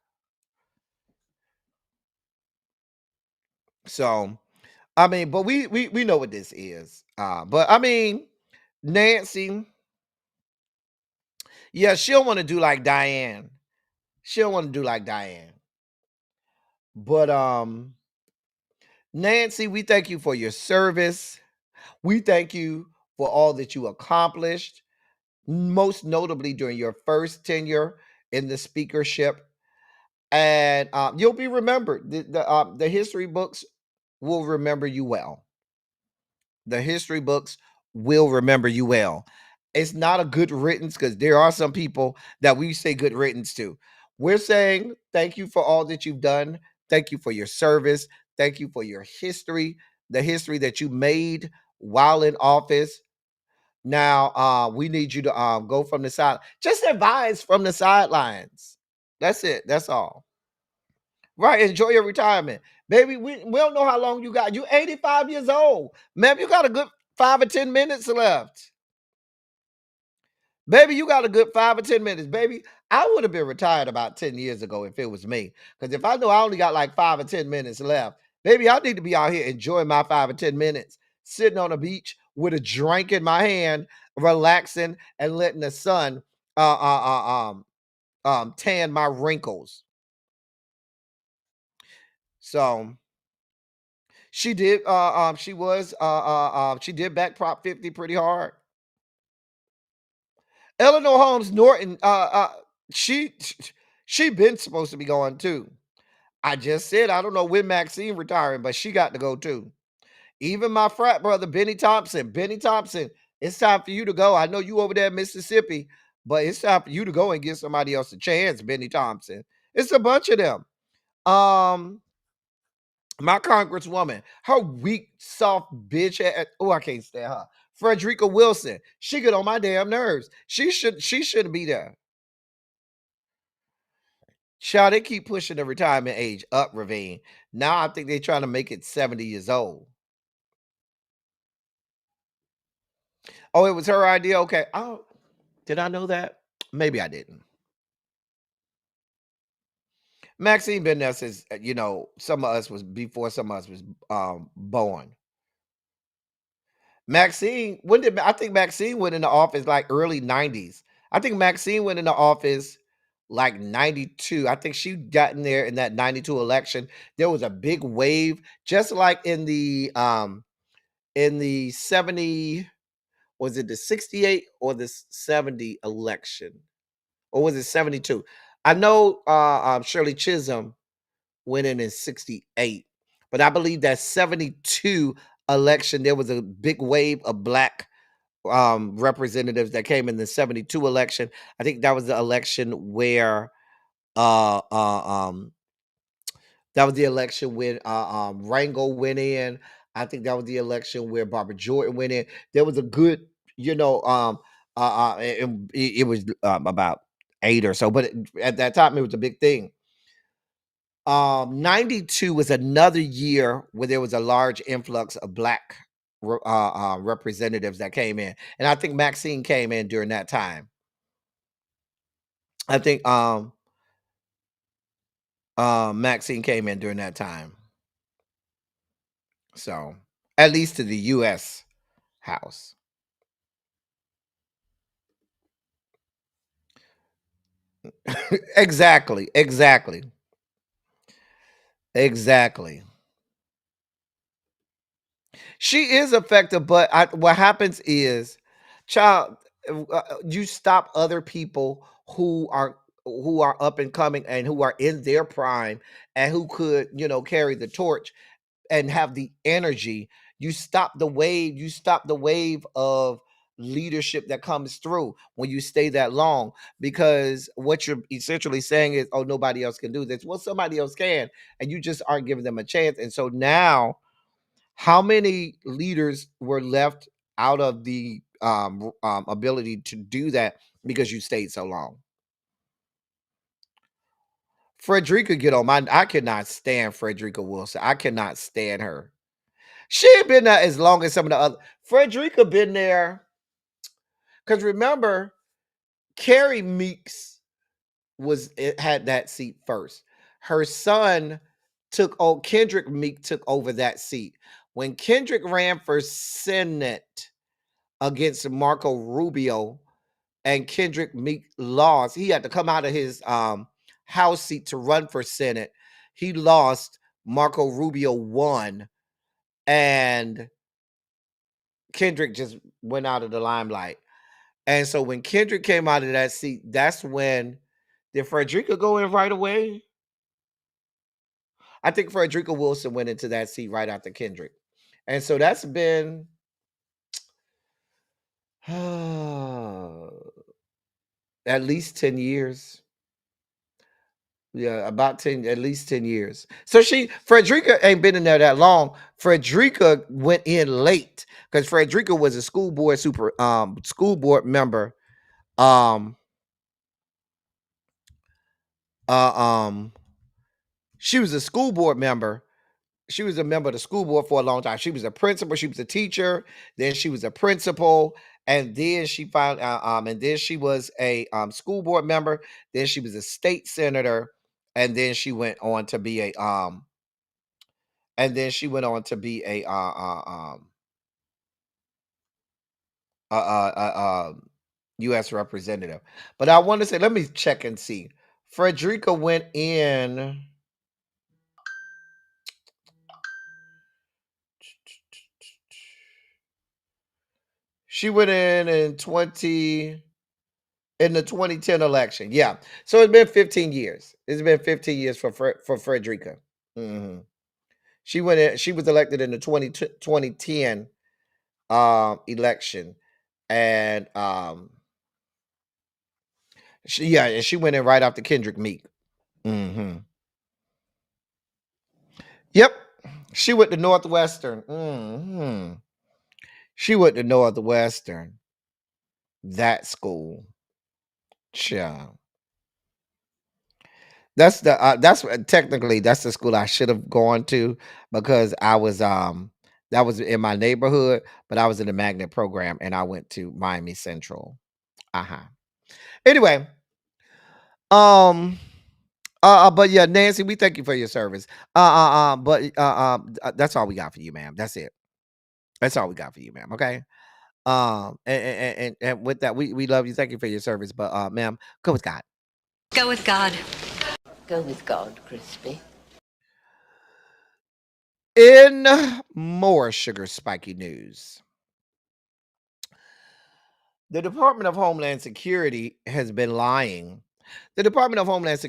So, I mean, but we know what this is. But I mean, Nancy, yeah, she don't want to do like Diane. She don't want to do like Diane. But Nancy, we thank you for your service. We thank you for all that you accomplished, most notably during your first tenure in the speakership. And you'll be remembered. The history books will remember you well. The history books will remember you well. It's not a good riddance because there are some people that we say good riddance to. We're saying thank you for all that you've done. Thank you for your service. Thank you for your history, the history that you made while in office. Now, we need you to go from the side. Just advise from the sidelines. That's it. That's all. Right. Enjoy your retirement. Baby, we don't know how long you got. You're 85 years old. Man, you got a good 5 or 10 minutes left. Baby, you got a good 5 or 10 minutes. Baby, I would have been retired about 10 years ago if it was me. Because if I know I only got like 5 or 10 minutes left, baby, I need to be out here enjoying my 5 or 10 minutes, sitting on a beach with a drink in my hand, relaxing and letting the sun tan my wrinkles. So she did she did back Prop 50 pretty hard. Eleanor Holmes Norton, she been supposed to be going too. I just said I don't know when Maxine retiring, but she got to go too. Even my frat brother Benny Thompson, it's time for you to go. I know you over there in Mississippi, but it's time for you to go and give somebody else a chance, Benny Thompson. It's a bunch of them. My congresswoman, her weak, soft bitch. I can't stand her. Frederica Wilson. She get on my damn nerves. She shouldn't be there. Child, they keep pushing the retirement age up, Ravine. Now I think they're trying to make it 70 years old. Oh, it was her idea? Okay. Oh, did I know that? Maybe I didn't. Maxine been there since, some of us was before some of us was born. I think Maxine went into office like early 90s. I think Maxine went into office like 92. I think she got in there in that 92 election. There was a big wave, just like in the 70, was it the 68 or the 70 election? Or was it 72? I know Shirley Chisholm went in 68, but I believe that 72 election, there was a big wave of black representatives that came in the 72 election. I think that was the election where uh, uh um that was the election when Rango went in. I think that was the election where Barbara Jordan went in. There was a good, it was about 8 or so, but at that time it was a big thing. 92 was another year where there was a large influx of black representatives that came in, and I think Maxine came in during that time. I think Maxine came in during that time. So at least to the U.S. House. Exactly. She is effective, but what happens is, child, you stop other people who are up and coming and who are in their prime and who could, carry the torch and have the energy. You stop the wave. You stop the wave of leadership that comes through when you stay that long, because what you're essentially saying is, oh, nobody else can do this. Well, somebody else can, and you just aren't giving them a chance. And so now, how many leaders were left out of the ability to do that because you stayed so long? Frederica get on my. I cannot stand Frederica Wilson. I cannot stand her. She ain't been there as long as some of the other. Frederica been there because remember, Carrie Meeks had that seat first. Her son Kendrick Meek took over that seat. When Kendrick ran for Senate against Marco Rubio and Kendrick Meek lost, he had to come out of his House seat to run for Senate. He lost. Marco Rubio won, and Kendrick just went out of the limelight. And so when Kendrick came out of that seat, that's when did Frederica go in right away? I think Frederica Wilson went into that seat right after Kendrick. And so that's been at least 10 years. Yeah, about 10, at least 10 years. So Frederica ain't been in there that long. Frederica went in late because Frederica was a school board member. She was a school board member. She was a member of the school board for a long time. She was a principal. She was a teacher. Then she was a principal, and then she found and then she was a school board member. Then she was a state senator, and then she went on to be a U.S. representative. But I want to say, let me check and see. Frederica went in. She went in the 2010 election. Yeah. So it's been 15 years. It's been 15 years for Frederica. Mm-hmm. She went in, she was elected in the 2010 election. And she went in right after Kendrick Meek. Mm-hmm. Yep. She went to Northwestern. Mm-hmm. She went to Northwestern. That school. Child. That's technically that's the school I should have gone to, because I was that was in my neighborhood, but I was in the magnet program and I went to Miami Central. Uh-huh. Anyway, but yeah, Nancy, we thank you for your service. That's all we got for you, ma'am. That's it. That's all we got for you, ma'am. Okay. And with that, we love you. Thank you for your service. But ma'am, go with God. Go with God. Go with God, Crispy. In more sugar spiky news, the Department of Homeland Security has been lying. The Department of Homeland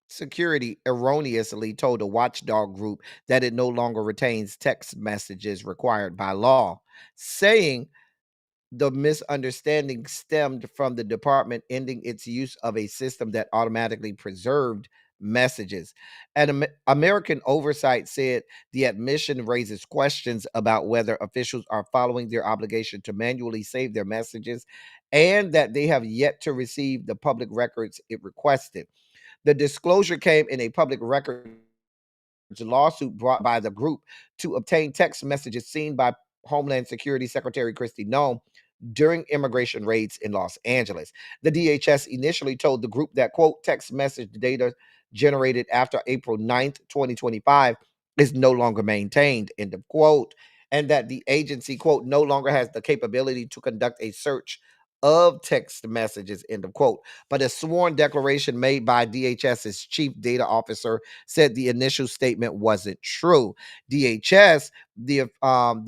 Security erroneously told a watchdog group that it no longer retains text messages required by law, saying the misunderstanding stemmed from the department ending its use of a system that automatically preserved messages. And American Oversight said the admission raises questions about whether officials are following their obligation to manually save their messages, and that they have yet to receive the public records it requested. The disclosure came in a public records lawsuit brought by the group to obtain text messages seen by Homeland Security Secretary Kristi Noem during immigration raids in Los Angeles. The DHS initially told the group that, quote, text message data generated after April 9th, 2025 is no longer maintained, end of quote, and that the agency, quote, no longer has the capability to conduct a search of text messages, end of quote. But a sworn declaration made by DHS's chief data officer said the initial statement wasn't true. DHS, the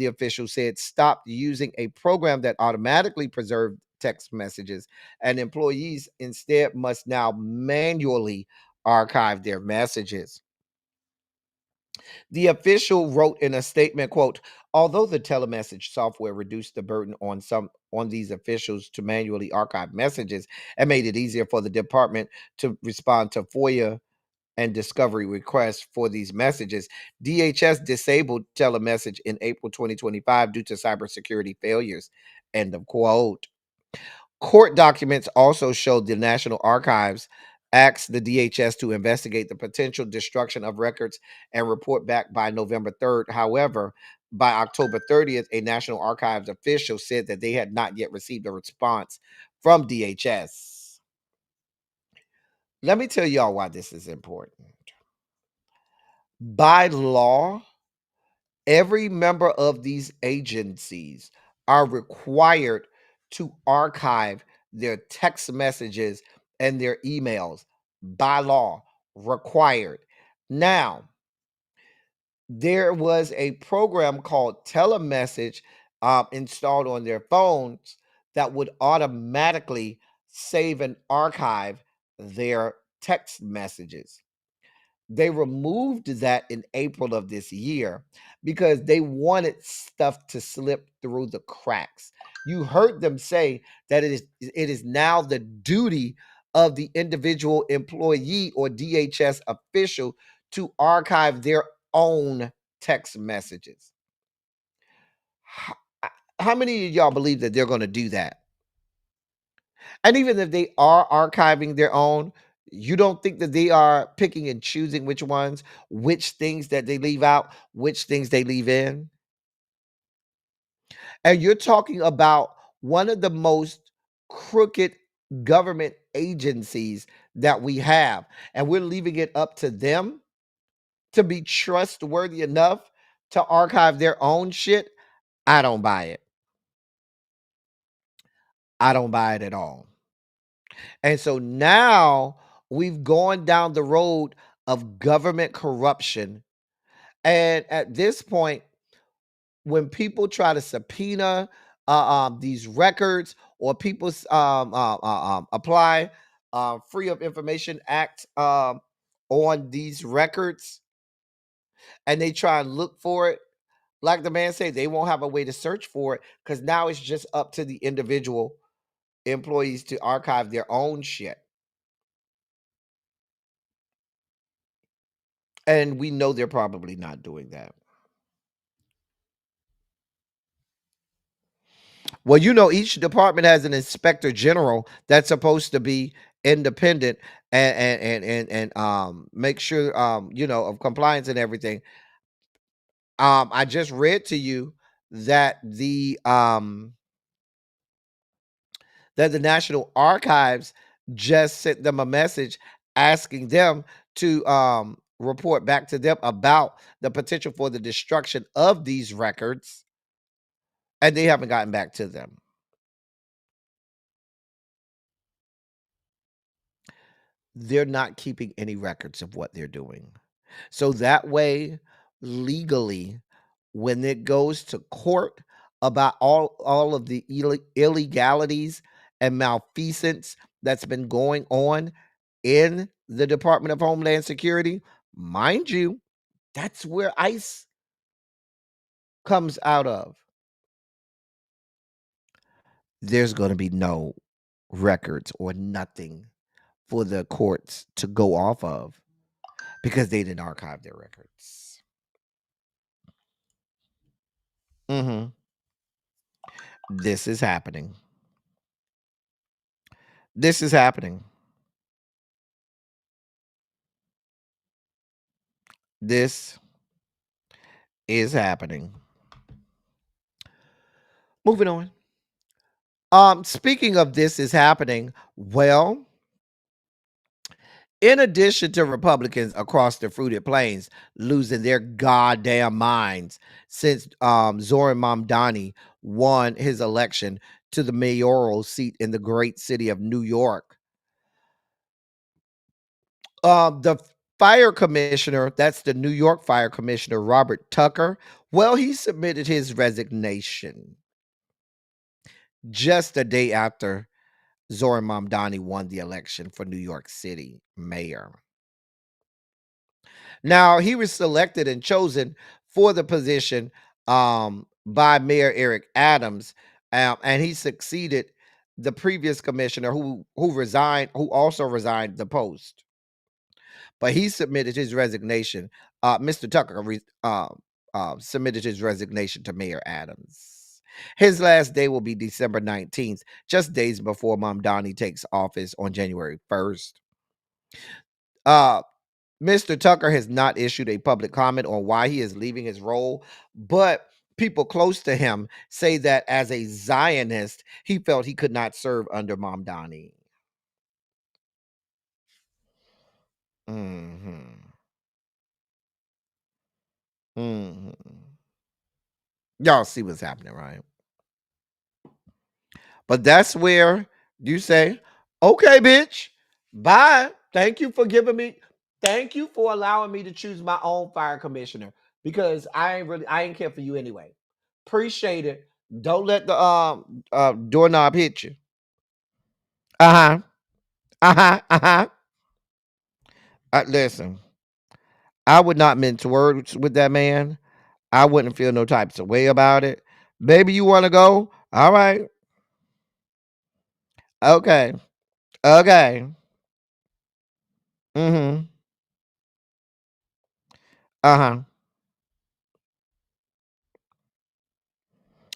official said, stopped using a program that automatically preserved text messages, and employees instead must now manually archive their messages. The official wrote in a statement, quote, although the telemessage software reduced the burden on these officials to manually archive messages and made it easier for the department to respond to FOIA and discovery requests for these messages, DHS disabled telemessage in April 2025 due to cybersecurity failures, end of quote. Court documents also showed the National Archives asked the DHS to investigate the potential destruction of records and report back by November 3rd. However, by October 30th, a National Archives official said that they had not yet received a response from DHS. Let me tell y'all why this is important. By law, every member of these agencies are required to archive their text messages and their emails by law, required. Now, there was a program called Telemessage installed on their phones that would automatically save and archive their text messages. They removed that in April of this year because they wanted stuff to slip through the cracks. You heard them say that it is now the duty of the individual employee or DHS official to archive their own text messages. How many of y'all believe that they're going to do that? And even if they are archiving their own, you don't think that they are picking and choosing which ones, which things that they leave out, which things they leave in? And you're talking about one of the most crooked government agencies that we have, and we're leaving it up to them to be trustworthy enough to archive their own shit. I don't buy it. I don't buy it at all. And so now we've gone down the road of government corruption. And at this point, when people try to subpoena these records, or people apply Free of Information Act on these records, and they try and look for it, like the man said, they won't have a way to search for it because now it's just up to the individual employees to archive their own shit. And we know they're probably not doing that. Well, you know, each department has an inspector general that's supposed to be independent and make sure you know, of compliance and everything. I just read to you that the National Archives just sent them a message asking them to report back to them about the potential for the destruction of these records, and they haven't gotten back to them. They're not keeping any records of what they're doing. So that way, legally, when it goes to court about all of the illegalities and malfeasance that's been going on in the Department of Homeland Security, mind you, that's where ICE comes out of. There's going to be no records or nothing for the courts to go off of because they didn't archive their records. This is happening. This is happening. This is happening. Moving on. Speaking of this is happening, well, in addition to Republicans across the fruited plains losing their goddamn minds since Zoran Mamdani won his election to the mayoral seat in the great city of New York, the fire commissioner, that's the New York fire commissioner, Robert Tucker, well, he submitted his resignation just a day after Zoran Mamdani won the election for New York City mayor. Now, he was selected and chosen for the position by Mayor Eric Adams, and he succeeded the previous commissioner who resigned, who also resigned the post. But he submitted his resignation. Mr. Tucker submitted his resignation to Mayor Adams. His last day will be December 19th, just days before Mamdani takes office on January 1st. Mr. Tucker has not issued a public comment on why he is leaving his role, but people close to him say that as a Zionist, he felt he could not serve under Mamdani. Y'all see what's happening, right? But that's where you say, okay, bitch, bye. Thank you for allowing me to choose my own fire commissioner, because I ain't care for you anyway. Appreciate it. Don't let the doorknob hit you. Listen, I would not mince words with that man. I wouldn't feel no types of way about it. Baby, you want to go? All right. Okay. Mm-hmm.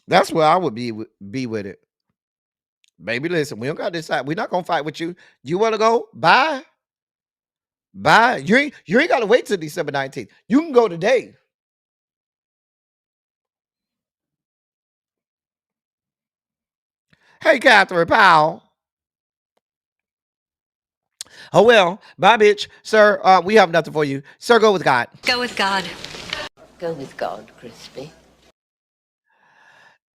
That's where I would be with it. Baby, listen, we don't got to decide. We're not gonna fight with you. You want to go? Bye. You ain't got to wait till December 19th. You can go today. Hey, Catherine Powell. Oh well, bye, bitch. Sir, we have nothing for you. Sir, go with God. Go with God. Go with God, Crispy.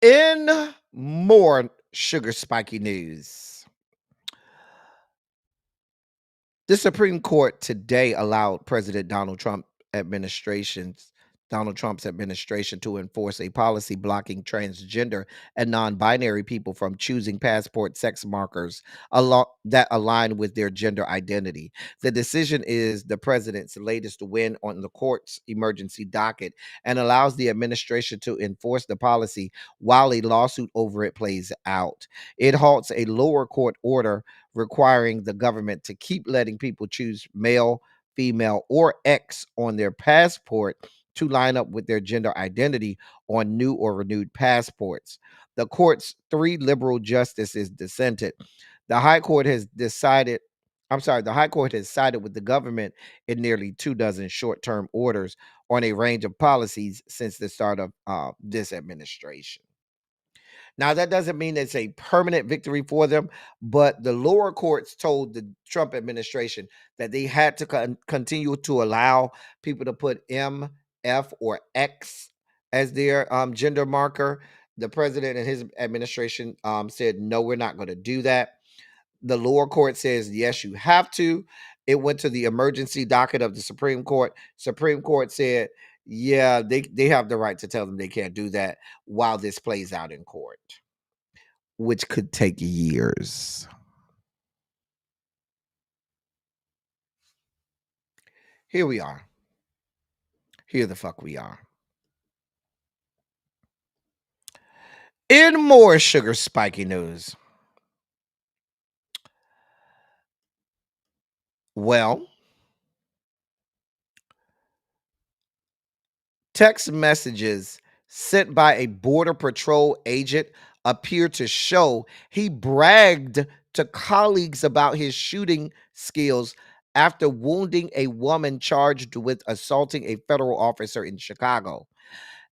In more sugar spiky news, the Supreme Court today allowed President Donald Trump's administration to enforce a policy blocking transgender and non-binary people from choosing passport sex markers that align with their gender identity. The decision is the president's latest win on the court's emergency docket and allows the administration to enforce the policy while a lawsuit over it plays out. It halts a lower court order requiring the government to keep letting people choose male, female, or X on their passport to line up with their gender identity on new or renewed passports. The court's 3 liberal justices dissented. The High Court has sided with the government in nearly 2 dozen short-term orders on a range of policies since the start of this administration. Now, that doesn't mean it's a permanent victory for them, but the lower courts told the Trump administration that they had to continue to allow people to put M, F, or X as their gender marker. The president and his administration said, no, we're not going to do that. The lower court says, yes, you have to. It went to the emergency docket of the Supreme Court. Supreme Court said, yeah, they have the right to tell them they can't do that while this plays out in court, which could take years. Here we are. Here the fuck we are. In more sugar spiky news. Well, text messages sent by a Border Patrol agent appear to show he bragged to colleagues about his shooting skills after wounding a woman charged with assaulting a federal officer in Chicago.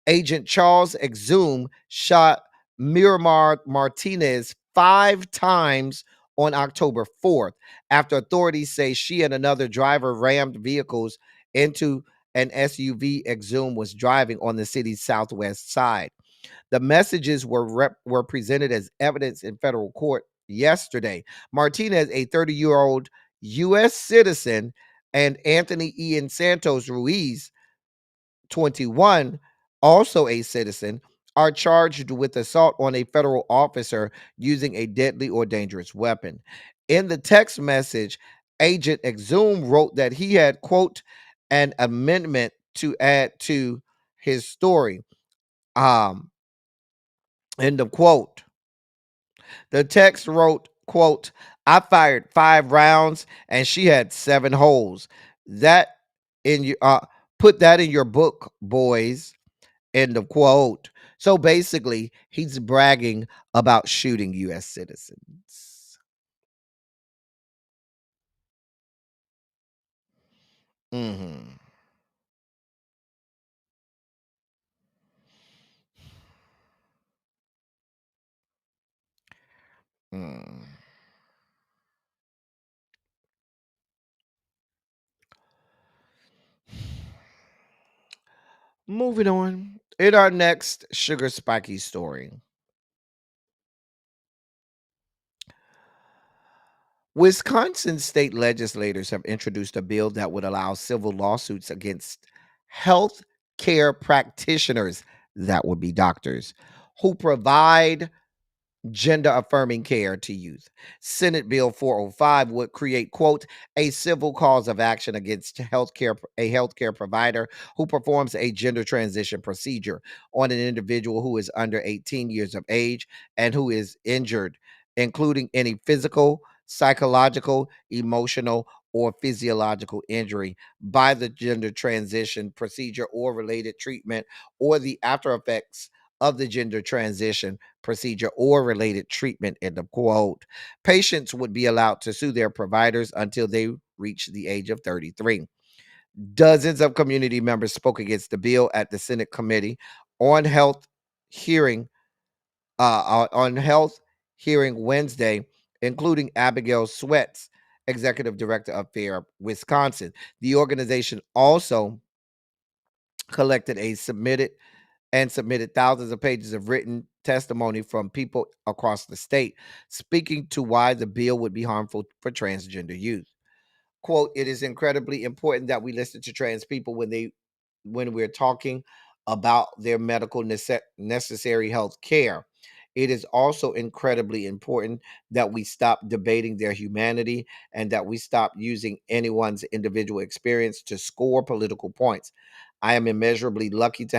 Agent Charles Exum shot Miramar Martinez 5 times on October 4th after authorities say she and another driver rammed vehicles into an SUV Exum was driving on the city's southwest side. The messages were presented as evidence in federal court yesterday. Martinez, a 30-year-old U.S. citizen, and Anthony Ian Santos Ruiz, 21, also a citizen, are charged with assault on a federal officer using a deadly or dangerous weapon. In the text message, Agent Exum wrote that he had, quote, an amendment to add to his story. Um, End of quote. The text wrote, quote, I fired 5 rounds and she had 7 holes. That in your put that in your book, boys. End of quote. So basically, he's bragging about shooting U.S. citizens. Mm-hmm. Mm. Moving on. In our next sugar spiky story, Wisconsin state legislators have introduced a bill that would allow civil lawsuits against health care practitioners, that would be doctors, who provide gender affirming care to youth. Senate Bill 405 would create, quote, a civil cause of action against a healthcare provider who performs a gender transition procedure on an individual who is under 18 years of age and who is injured, including any physical, psychological, emotional, or physiological injury by the gender transition procedure or related treatment or the after effects of the gender transition procedure or related treatment, end of quote. Patients would be allowed to sue their providers until they reach the age of 33. Dozens of community members spoke against the bill at the Senate Committee on Health hearing on health hearing Wednesday, including Abigail Sweats, executive director of FAIR Wisconsin. The organization also collected a submitted thousands of pages of written testimony from people across the state, speaking to why the bill would be harmful for transgender youth. Quote, it is incredibly important that we listen to trans people when we're talking about their medical necessary health care. It is also incredibly important that we stop debating their humanity and that we stop using anyone's individual experience to score political points. I am immeasurably lucky to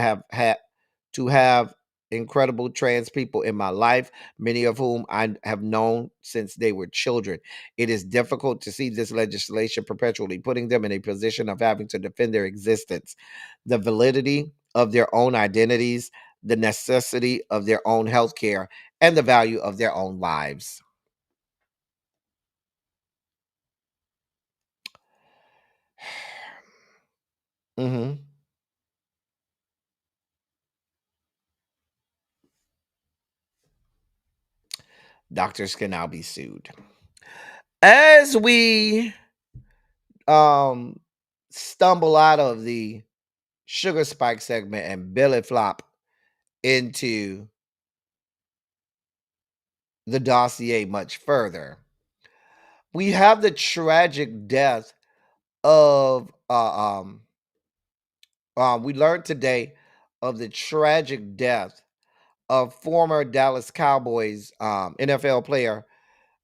have incredible trans people in my life, many of whom I have known since they were children. It is difficult to see this legislation perpetually putting them in a position of having to defend their existence, the validity of their own identities, the necessity of their own health care, and the value of their own lives. hmm Doctors can now be sued. As we um stumble out of the sugar spike segment and belly flop into the dossier much further, we have the tragic death of we learned today of the tragic death of former Dallas Cowboys NFL player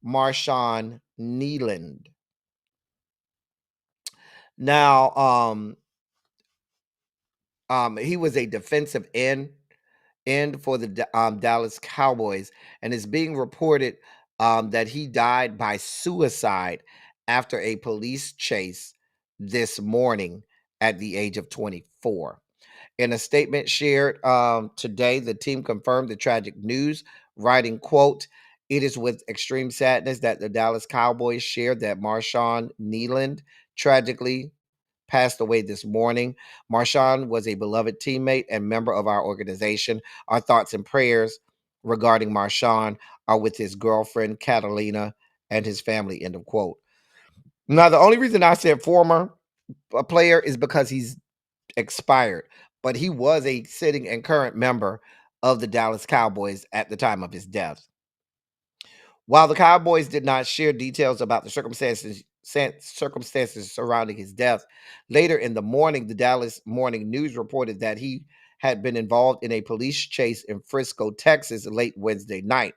Marshawn Nealand. Now, he was a defensive end for the Dallas Cowboys, and it's being reported that he died by suicide after a police chase this morning at the age of 24. In a statement shared today, the team confirmed the tragic news, writing, quote, It is with extreme sadness that the Dallas Cowboys shared that Marshawn Kneeland tragically passed away this morning. Marshawn was a beloved teammate and member of our organization. Our thoughts and prayers regarding Marshawn are with his girlfriend, Catalina, and his family, end of quote. Now, the only reason I said former player is because he's expired, but he was a sitting and current member of the Dallas Cowboys at the time of his death. While the Cowboys did not share details about the circumstances surrounding his death, later in the morning, the Dallas Morning News reported that he had been involved in a police chase in Frisco, Texas, late Wednesday night.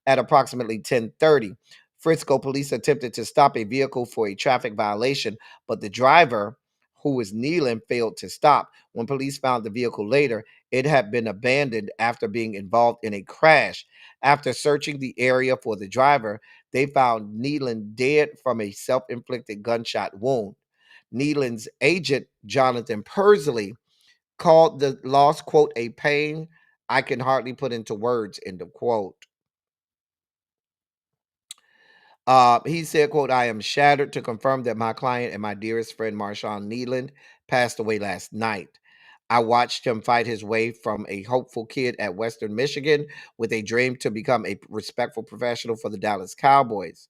At approximately 10:30, Frisco police attempted to stop a vehicle for a traffic violation, but the driver, who was kneeling, failed to stop. When police found the vehicle later, it had been abandoned after being involved in a crash. After searching the area for the driver, they found Neelan dead from a self-inflicted gunshot wound. Neelan's agent, Jonathan Persley, called the loss, quote, a pain I can hardly put into words, end of quote. He said, quote, I am shattered to confirm that my client and my dearest friend, Marshawn Kneeland, passed away last night. I watched him fight his way from a hopeful kid at Western Michigan with a dream to become a respectful professional for the Dallas Cowboys.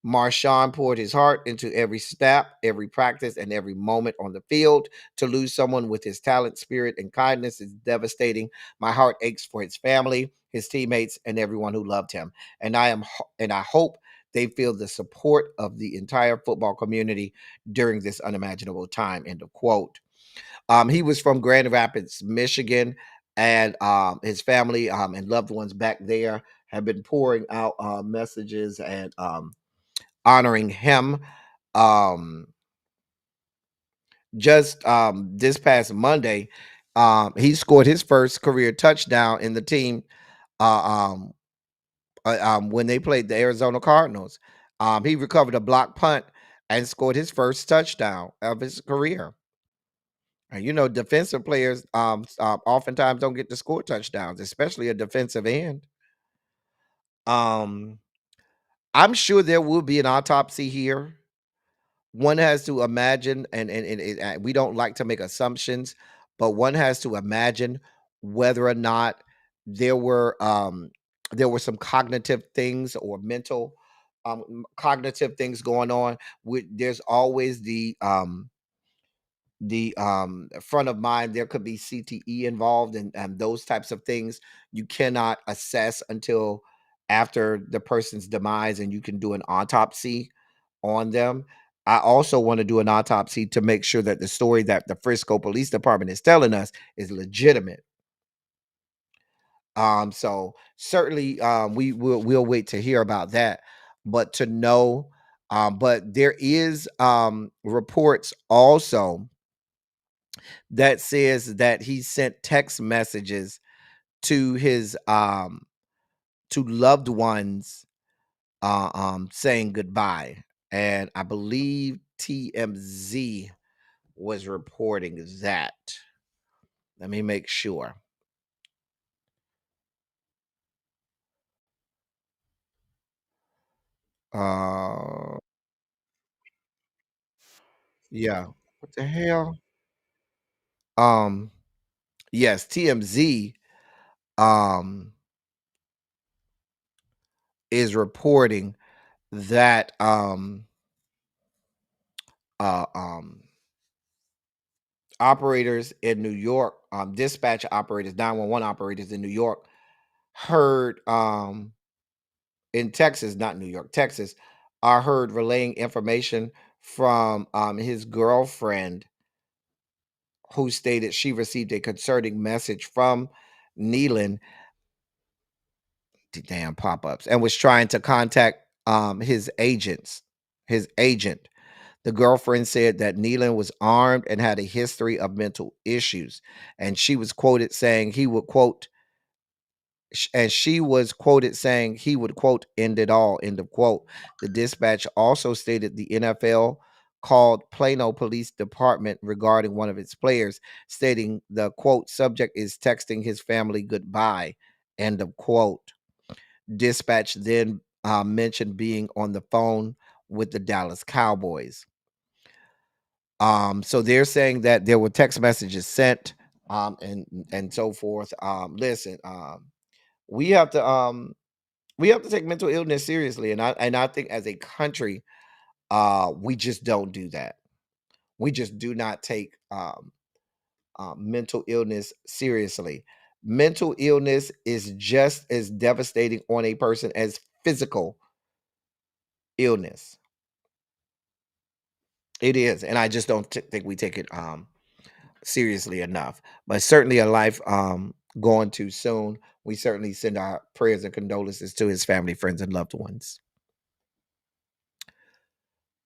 Marshawn poured his heart into every snap, every practice, and every moment on the field. To lose someone with his talent, spirit, and kindness is devastating. My heart aches for his family, his teammates, and everyone who loved him. And I hope they feel the support of the entire football community during this unimaginable time. End of quote. He was from Grand Rapids, Michigan, and his family and loved ones back there have been pouring out messages and honoring him. Um, just this past Monday, he scored his first career touchdown in the team when they played the Arizona Cardinals. He recovered a block punt and scored his first touchdown of his career. And you know, defensive players oftentimes don't get to score touchdowns, especially a defensive end. Um, I'm sure there will be an autopsy here. One has to imagine, and we don't like to make assumptions, but one has to imagine whether or not there were um, there were some cognitive things or mental cognitive things going on. There's always the front of mind. There could be CTE involved, and those types of things you cannot assess until after the person's demise, and you can do an autopsy on them. I also want to do an autopsy to make sure that the story that the Frisco Police Department is telling us is legitimate. So certainly we'll wait to hear about that, but to know, but there is reports also that says that he sent text messages to his to loved ones saying goodbye. And I believe TMZ was reporting that. Let me make sure. Uh yeah. What the hell? Um yes, TMZ um is reporting that uh um operators in New York, dispatch operators, 911 operators in New York heard in Texas, not New York, Texas, are heard relaying information from his girlfriend who stated she received a concerning message from Neelan, the damn pop-ups, and was trying to contact his agent. The girlfriend said that Neelan was armed and had a history of mental issues, and she was quoted saying he would quote and she was quoted saying he would quote end it all, end of quote. The dispatch also stated the NFL called Plano Police Department regarding one of its players, stating the quote subject is texting his family goodbye, end of quote. Dispatch then mentioned being on the phone with the Dallas Cowboys. So they're saying that there were text messages sent, and so forth. Listen, we have to take mental illness seriously, and I think as a country, we just don't do that. We just do not take mental illness seriously. Mental illness is just as devastating on a person as physical illness. It is, and I just don't think we take it seriously enough. But certainly a life going too soon. We certainly send our prayers and condolences to his family, friends, and loved ones.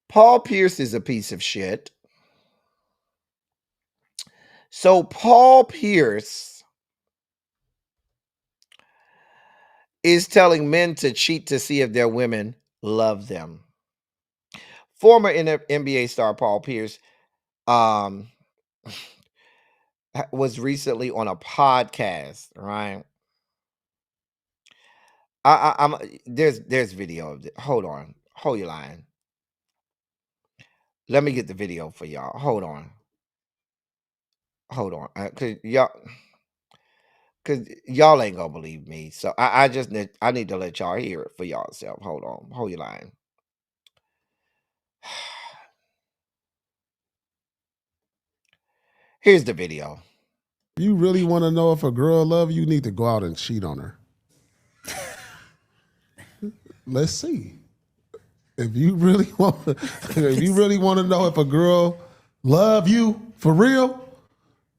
Paul Pierce is a piece of shit. So Paul Pierce is telling men to cheat to see if their women love them. Former NBA star Paul Pierce was recently on a podcast, right? I'm there's video of it. Hold on. Hold your line. Let me get the video for y'all. Hold on. Hold on. Cause y'all ain't gonna believe me. So I just need to let y'all hear it for y'all self. Hold on. Hold your line. Here's the video. You really want to know if a girl love you, you need to go out and cheat on her. Let's see. If you really want to know if a girl love you for real,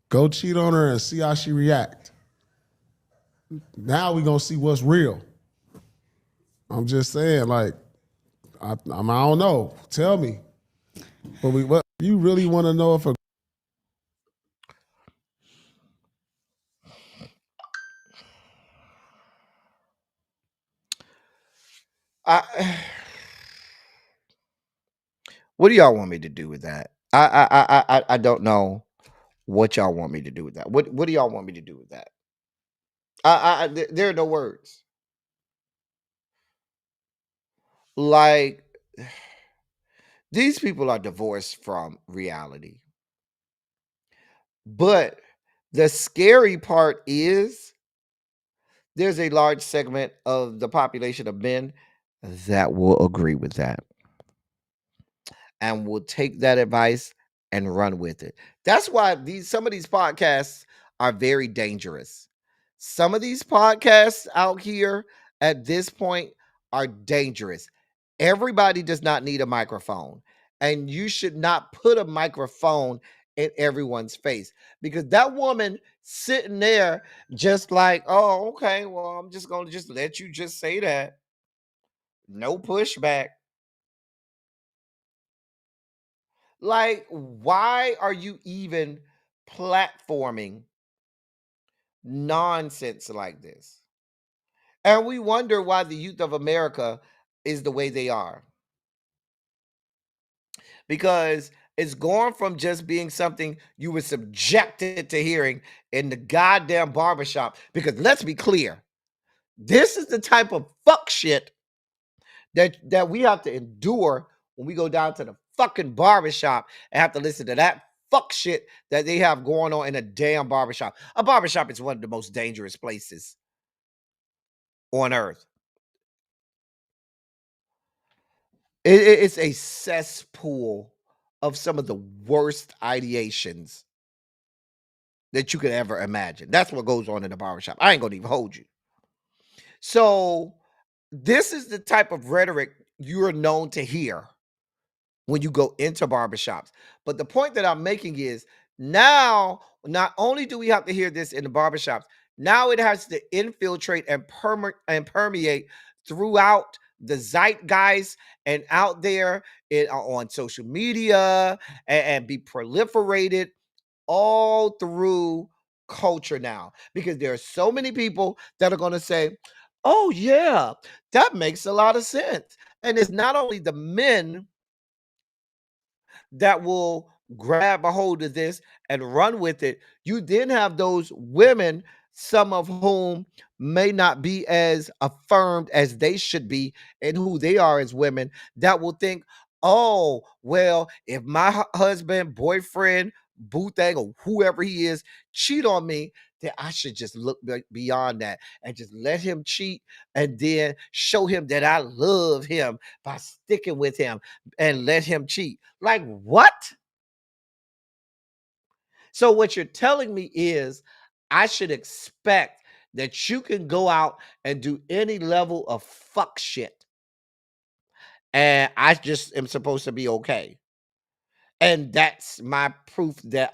go cheat on her and see how she react. Now we gonna see what's real. I'm just saying, like, I don't know. Tell me. But what you really want to know if a What do y'all want me to do with that? I don't know what y'all want me to do with that. What do y'all want me to do with that? There are no words. Like, these people are divorced from reality. But the scary part is there's a large segment of the population of men that will agree with that and will take that advice and run with it. That's why some of these podcasts are very dangerous. Some of these podcasts out here at this point are dangerous. Everybody does not need a microphone, and you should not put a microphone in everyone's face, because that woman sitting there just like, oh, okay, well, I'm just going to just let you just say that. No pushback. Like, why are you even platforming nonsense like this? And we wonder why the youth of America is the way they are. Because it's gone from just being something you were subjected to hearing in the goddamn barbershop. Because let's be clear, this is the type of fuck shit that we have to endure when we go down to the fucking barbershop and have to listen to that fuck shit that they have going on in a damn barbershop. A barbershop is one of the most dangerous places on earth. It's a cesspool of some of the worst ideations that you could ever imagine. That's what goes on in the barbershop. I ain't gonna even hold you. So this is the type of rhetoric you're known to hear when you go into barbershops. But the point that I'm making is, now, not only do we have to hear this in the barbershops, now it has to infiltrate and permeate throughout the zeitgeist and out there on social media, and be proliferated all through culture now, because there are so many people that are going to say, oh yeah, that makes a lot of sense. And it's not only the men that will grab a hold of this and run with it. You then have those women, some of whom may not be as affirmed as they should be in who they are as women, that will think, oh, well, if my husband, boyfriend, boo thing, or whoever he is, cheat on me, then I should just look beyond that and just let him cheat and then show him that I love him by sticking with him and let him cheat. Like, what? So what you're telling me is I should expect that you can go out and do any level of fuck shit, and I just am supposed to be okay. And that's my proof that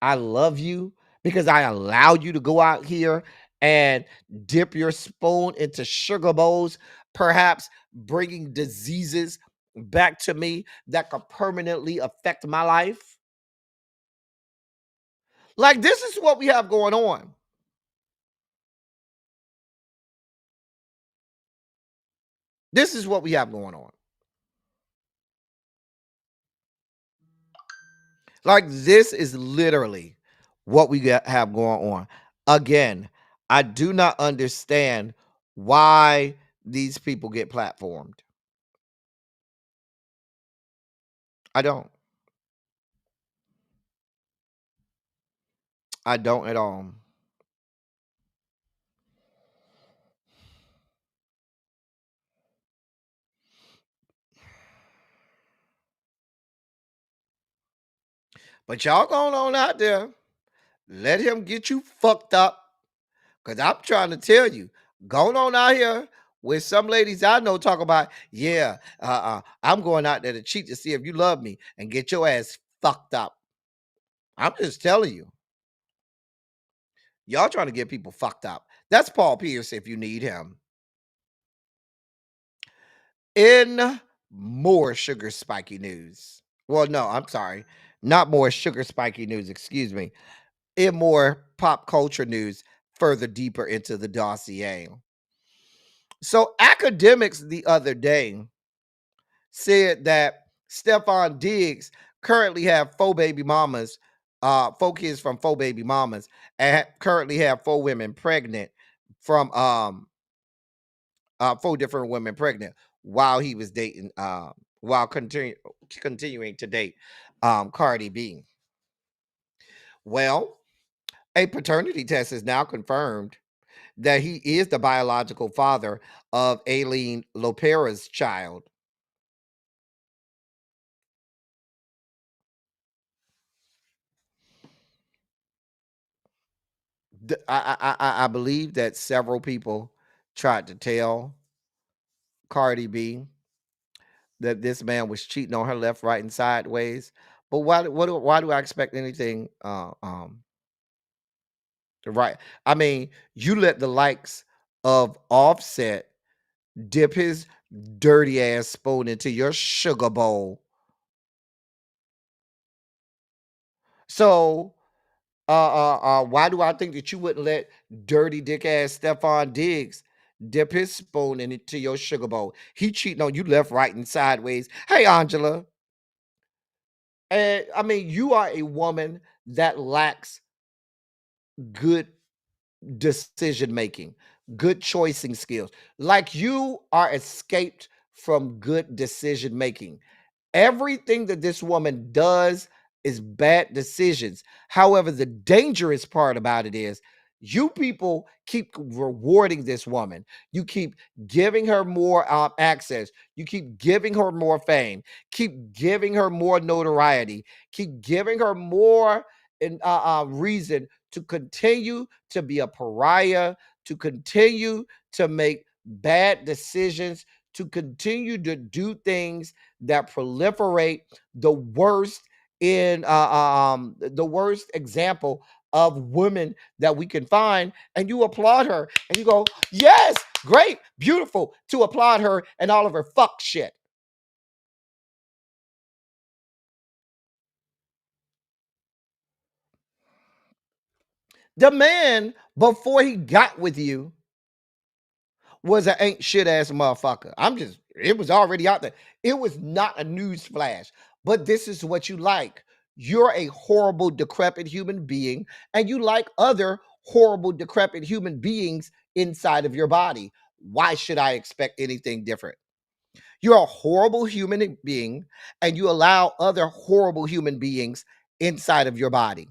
I love you, because I allowed you to go out here and dip your spoon into sugar bowls, perhaps bringing diseases back to me that could permanently affect my life. Like, this is what we have going on. This is what we have going on. Like, this is literally what we have going on. Again, I do not understand why these people get platformed. I don't. I don't at all. But y'all going on out there, let him get you fucked up. Because I'm trying to tell you, going on out here with some ladies I know talk about, yeah, I'm going out there to cheat to see if you love me and get your ass fucked up. I'm just telling you. Y'all trying to get people fucked up. That's Paul Pierce if you need him. In more sugar spiky news. Well, no, I'm sorry. Not more sugar spiky news, excuse me. In more pop culture news, further deeper into the dossier. So academics the other day said that Stefon Diggs currently have 4 baby mamas, 4 kids from 4 baby mamas, and currently have 4 women pregnant from 4 different women pregnant while he was dating, while continuing to date Cardi B. Well, a paternity test is now confirmed that he is the biological father of Aileen Lopera's child. I believe that several people tried to tell Cardi B that this man was cheating on her left, right, and sideways. But why do I expect anything right? I mean, you let the likes of Offset dip his dirty ass spoon into your sugar bowl. So why do I think that you wouldn't let dirty dick ass Stefon Diggs dip his spoon into your sugar bowl? He cheating on you left, right, and sideways. Hey, Angela. And I mean, you are a woman that lacks good decision making, good choicing skills. Like, you are escaped from good decision making. Everything that this woman does is bad decisions. However, the dangerous part about it is you people keep rewarding this woman. You keep giving her more access. You keep giving her more fame. Keep giving her more notoriety. Keep giving her more reason to continue to be a pariah, to continue to make bad decisions, to continue to do things that proliferate the worst the worst example of women that we can find, and you applaud her and you go, yes, great, beautiful, to applaud her and all of her fuck shit. The man, before he got with you, was an ain't shit ass motherfucker. It was already out there. It was not a news flash, but this is what you like. You're a horrible, decrepit human being, and you like other horrible, decrepit human beings inside of your body. Why should I expect anything different? You're a horrible human being, and you allow other horrible human beings inside of your body.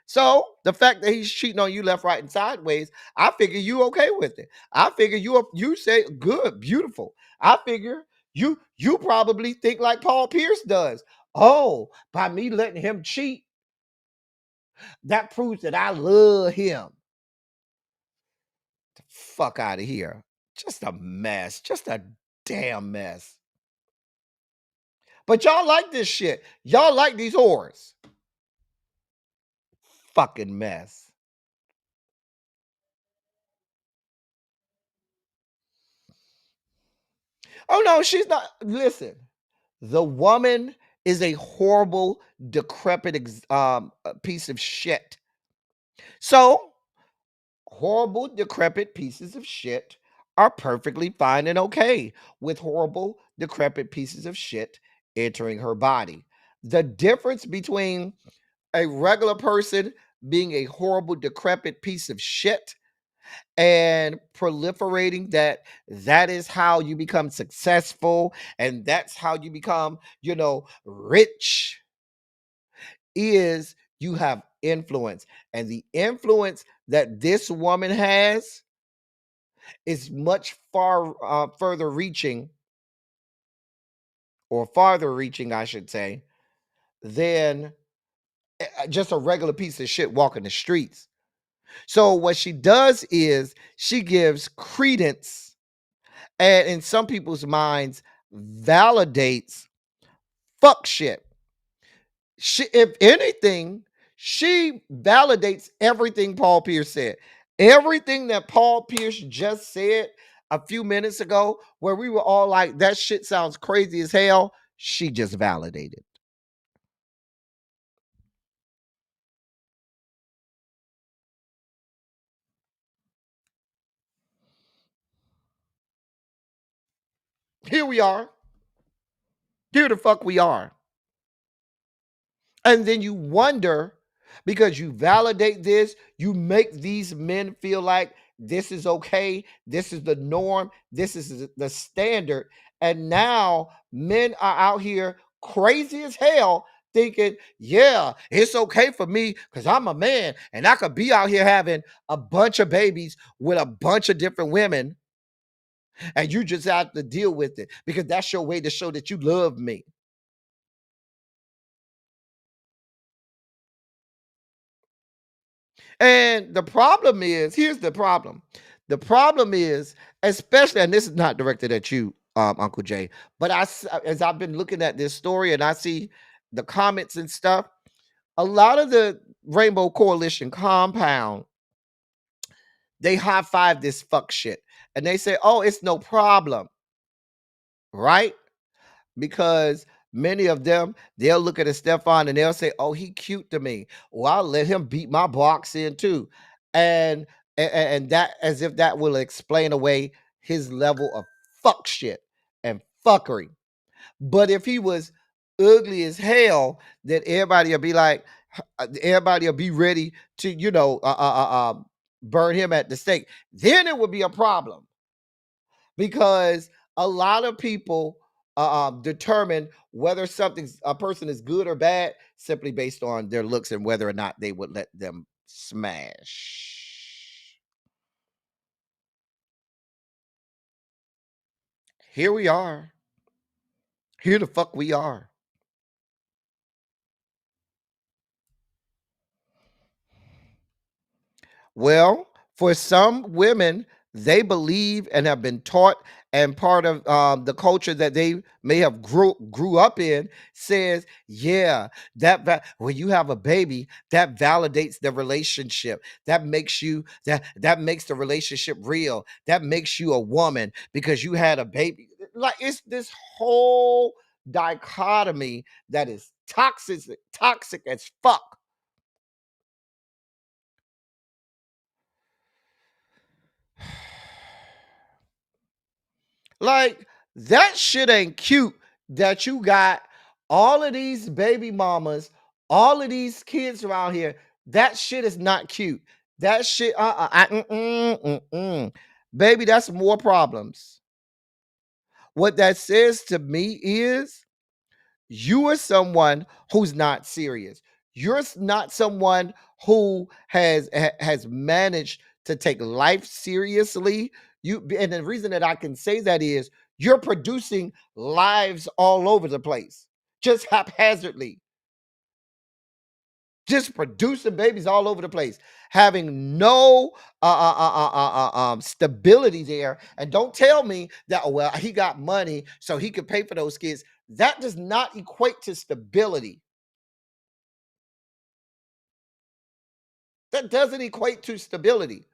So the fact that he's cheating on you left, right, and sideways, I figure you okay with it. I figure you say good, beautiful. I figure you probably think like Paul Pierce does. Oh, by me letting him cheat, that proves that I love him. The fuck out of here. Just a mess. Just a damn mess. But y'all like this shit. Y'all like these whores. Fucking mess. Oh no, she's not. Listen, the woman is a horrible, decrepit piece of shit. So, horrible, decrepit pieces of shit are perfectly fine and okay with horrible, decrepit pieces of shit entering her body. The difference between a regular person being a horrible, decrepit piece of shit and proliferating that is how you become successful and that's how you become rich, is you have influence, and the influence that this woman has is much further reaching, or farther reaching I should say, than just a regular piece of shit walking the streets. So what she does is she gives credence, and in some people's minds validates fuck shit. She, if anything, she validates everything Paul Pierce said. Everything that Paul Pierce just said a few minutes ago, where we were all like, that shit sounds crazy as hell, she just validated. Here we are. Here the fuck we are. And then you wonder, because you validate this, you make these men feel like this is okay, this is the norm, this is the standard. And now men are out here crazy as hell thinking, yeah, it's okay for me because I'm a man and I could be out here having a bunch of babies with a bunch of different women, and you just have to deal with it because that's your way to show that you love me. And the problem is, here's the problem. The problem is, especially, and this is not directed at you, Uncle Jay, but as I've been looking at this story and I see the comments and stuff, a lot of the Rainbow Coalition compound, they high five this fuck shit. And they say, oh, it's no problem. Right? Because many of them, they'll look at a Stefon and they'll say, oh, he cute to me. Well, I'll let him beat my box in too. And that, as if that will explain away his level of fuck shit and fuckery. But if he was ugly as hell, then everybody will be like, everybody will be ready to, burn him at the stake. Then it would be a problem, because a lot of people determine whether a person is good or bad simply based on their looks and whether or not they would let them smash. Here we are. Here the fuck we are. Well, for some women, they believe and have been taught, and part of the culture that they may have grew up in says, yeah, when you have a baby, that validates the relationship. That makes you that makes the relationship real. That makes you a woman because you had a baby. Like, it's this whole dichotomy that is toxic as fuck. Like, that shit ain't cute that you got all of these baby mamas, all of these kids around here. That shit is not cute. That shit, baby, that's more problems. What that says to me is you are someone who's not serious. Not someone who has managed to take life seriously. And the reason that I can say that is you're producing lives all over the place, just haphazardly. Just producing babies all over the place, having no stability there. And don't tell me that, oh, well, he got money so he could pay for those kids. That does not equate to stability. That doesn't equate to stability.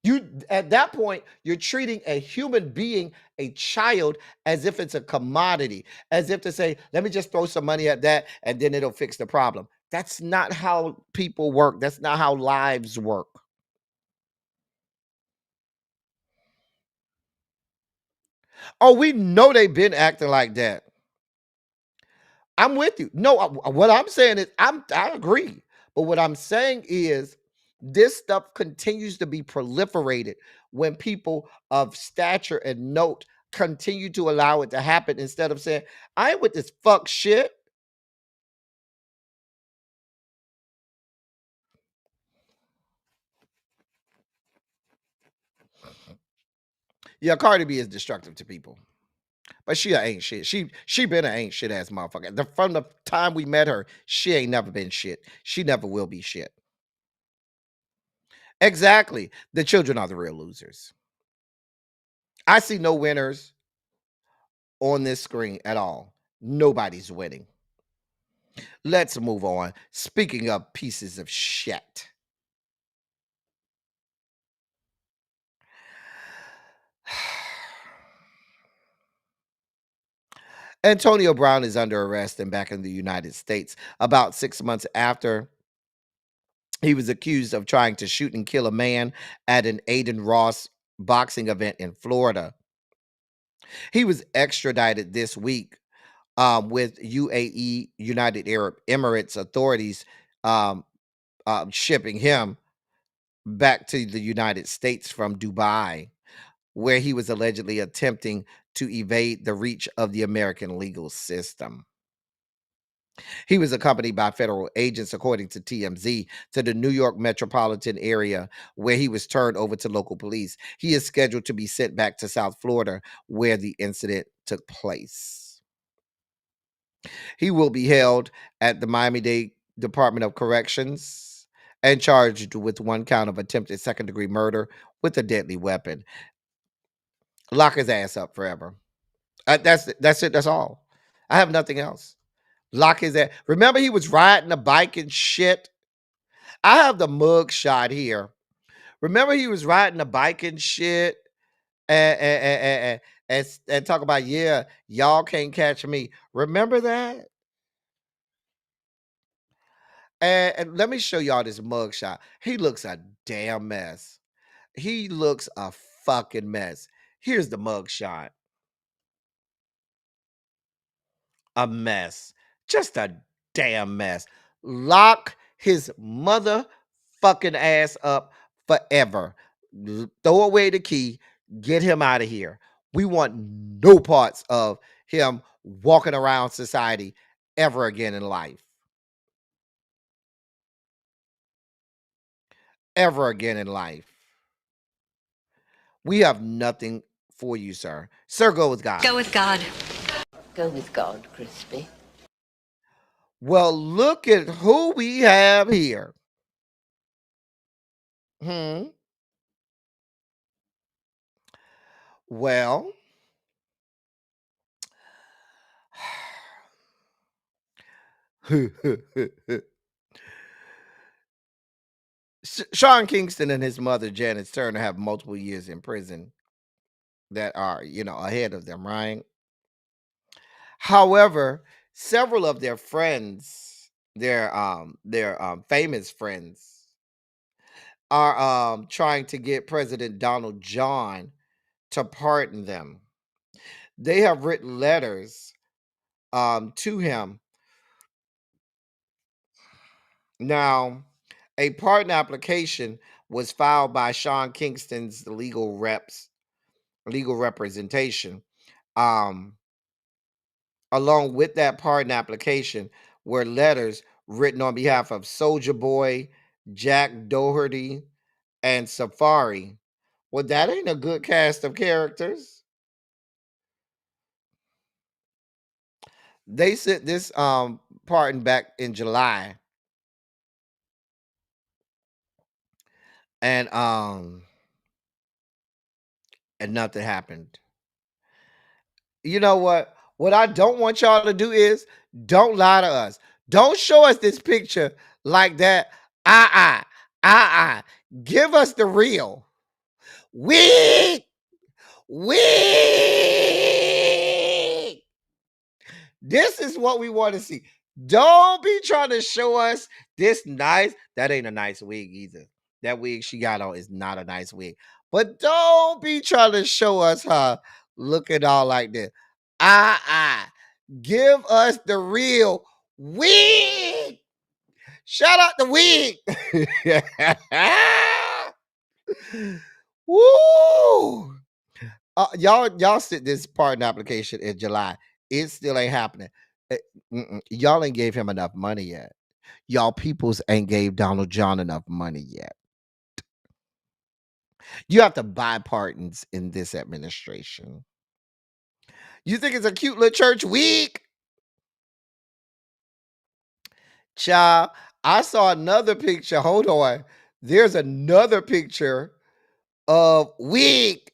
You, at that point, you're treating a human being, a child, as if it's a commodity, as if to say, let me just throw some money at that and then it'll fix the problem. That's not how people work. That's not how lives work. Oh, we know they've been acting like that. I'm with you. No, what I'm saying is I agree. But what I'm saying is this stuff continues to be proliferated when people of stature and note continue to allow it to happen instead of saying, I ain't with this fuck shit. Yeah, Cardi B is destructive to people. But she ain't shit. She been an ain't shit ass motherfucker. From the time we met her, she ain't never been shit. She never will be shit. Exactly. The children are the real losers. I see no winners on this screen at all. Nobody's winning. Let's move on. Speaking of pieces of shit. Antonio Brown is under arrest and back in the United States about 6 months after he was accused of trying to shoot and kill a man at an Aiden Ross boxing event in Florida. He was extradited this week with UAE, United Arab Emirates authorities um, shipping him back to the United States from Dubai, where he was allegedly attempting to evade the reach of the American legal system. He was accompanied by federal agents, according to TMZ, to the New York metropolitan area, where he was turned over to local police. He is scheduled to be sent back to South Florida, where the incident took place. He will be held at the Miami-Dade Department of Corrections and charged with one count of attempted second-degree murder with a deadly weapon. Lock his ass up forever. That's it. That's all. I have nothing else. Lock his ass. Remember, he was riding a bike and shit. I have the mug shot here. Remember, he was riding a bike and shit, and talk about, yeah, y'all can't catch me. Remember that? And let me show y'all this mug shot. He looks a damn mess. He looks a fucking mess. Here's the mug shot. A mess. Just a damn mess. Lock his motherfucking ass up forever. Throw away the key. Get him out of here. We want no parts of him walking around society ever again in life. Ever again in life. We have nothing for you, sir. Sir, go with God. Go with God. Go with God, Crispy. Well, look at who we have here. Well, Sean Kingston and his mother, Janice Turner, have multiple years in prison that are, ahead of them, right? However, several of their friends, their famous friends, are trying to get President Donald John to pardon them. They have written letters to him. Now, a pardon application was filed by Sean Kingston's legal representation. Um, Along with that pardon application were letters written on behalf of Soldier Boy, Jack Doherty, and Safari. Well, that ain't a good cast of characters. They sent this pardon back in July. And nothing happened. You know what? What I don't want y'all to do is don't lie to us. Don't show us this picture like that. Give us the real. Weak. This is what we want to see. Don't be trying to show us this nice. That ain't a nice wig either. That wig she got on is not a nice wig. But don't be trying to show us her looking all like this. Give us the real wig. Shout out the wig. Woo! Y'all sent this pardon application in July. It still ain't happening. Y'all ain't gave him enough money yet. Y'all peoples ain't gave Donald John enough money yet. You have to buy pardons in this administration. You think it's a cute little church week? Child, I saw another picture. Hold on. There's another picture of week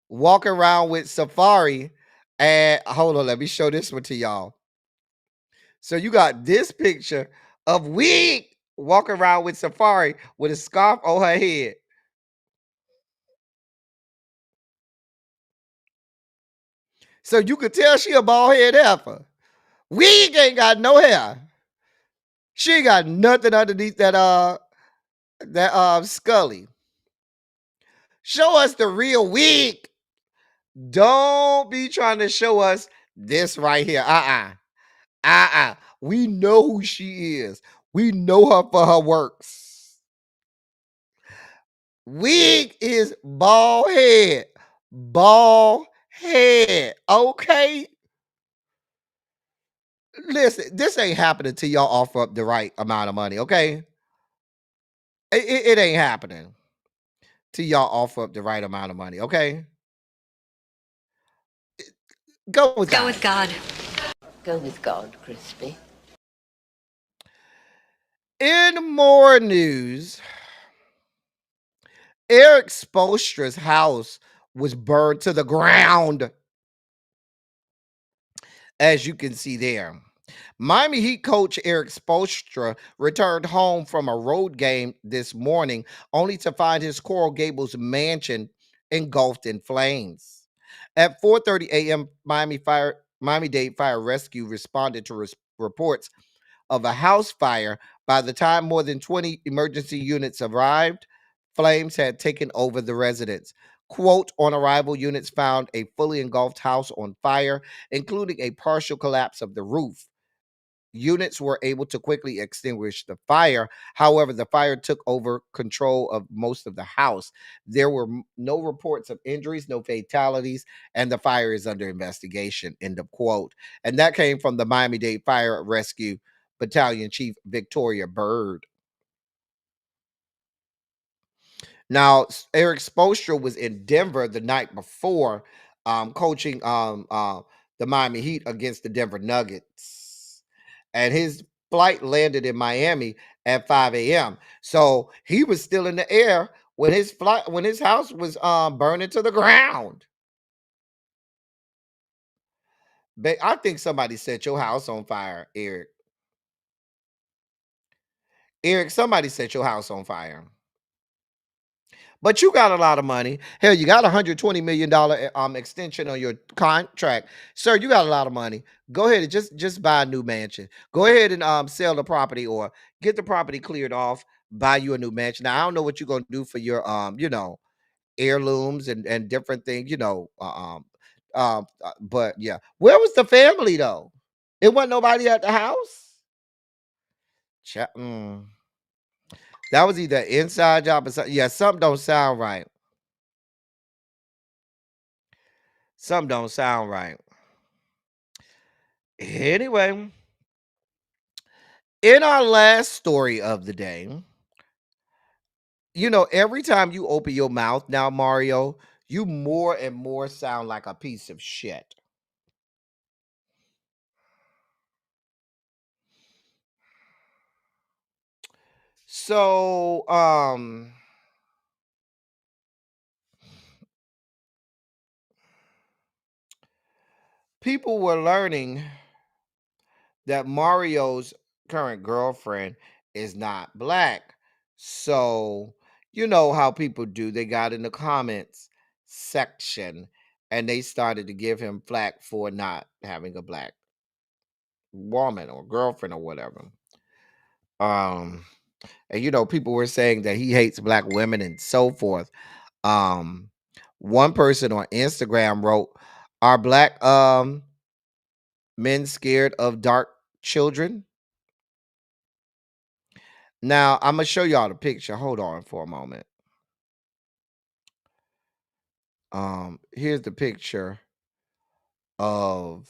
walking around with Safari. And hold on, let me show this one to y'all. So you got this picture of week walking around with Safari with a scarf on her head. So you could tell she a bald head heifer. Wig ain't got no hair. She ain't got nothing underneath that Scully. Show us the real wig. Don't be trying to show us this right here. We know who she is. We know her for her works. Wig is bald head. Bald head. Okay. Listen, this ain't happening till y'all offer up the right amount of money, okay? It ain't happening till y'all offer up the right amount of money, okay? Go with God. Go with God, Crispy. In more news, Eric Spoelstra's house was burned to the ground, as you can see there. Miami Heat coach Eric Spoelstra returned home from a road game this morning, only to find his Coral Gables mansion engulfed in flames. At 4:30 a.m., Miami-Dade Fire Rescue responded to reports of a house fire. By the time more than 20 emergency units arrived, flames had taken over the residence. Quote, on arrival, units found a fully engulfed house on fire, including a partial collapse of the roof. Units were able to quickly extinguish the fire. However, the fire took over control of most of the house. There were no reports of injuries, no fatalities, and the fire is under investigation. End of quote. And that came from the Miami-Dade Fire Rescue Battalion Chief Victoria Bird. Now, Eric Spoelstra was in Denver the night before, coaching the Miami Heat against the Denver Nuggets, and his flight landed in Miami at 5 a.m. So he was still in the air when his house was burning to the ground. But I think somebody set your house on fire, Eric. Eric, somebody set your house on fire. But you got a lot of money. Hell, you got $120 million extension on your contract. Sir, you got a lot of money. Go ahead and just buy a new mansion. Go ahead and sell the property or get the property cleared off, buy you a new mansion. Now, I don't know what you're gonna do for your heirlooms and different things, but yeah. Where was the family though? It wasn't nobody at the house. That was either inside job or something. Yeah, something don't sound right. Something don't sound right. Anyway, in our last story of the day, every time you open your mouth now, Mario, you more and more sound like a piece of shit. So, people were learning that Mario's current girlfriend is not black. So, you know how people do. They got in the comments section and they started to give him flack for not having a black woman or girlfriend or whatever. Um, and people were saying that he hates black women and so forth. Um, one person on Instagram wrote, "Are black men scared of dark children?" Now, I'm gonna show y'all the picture. Hold on for a moment. Here's the picture of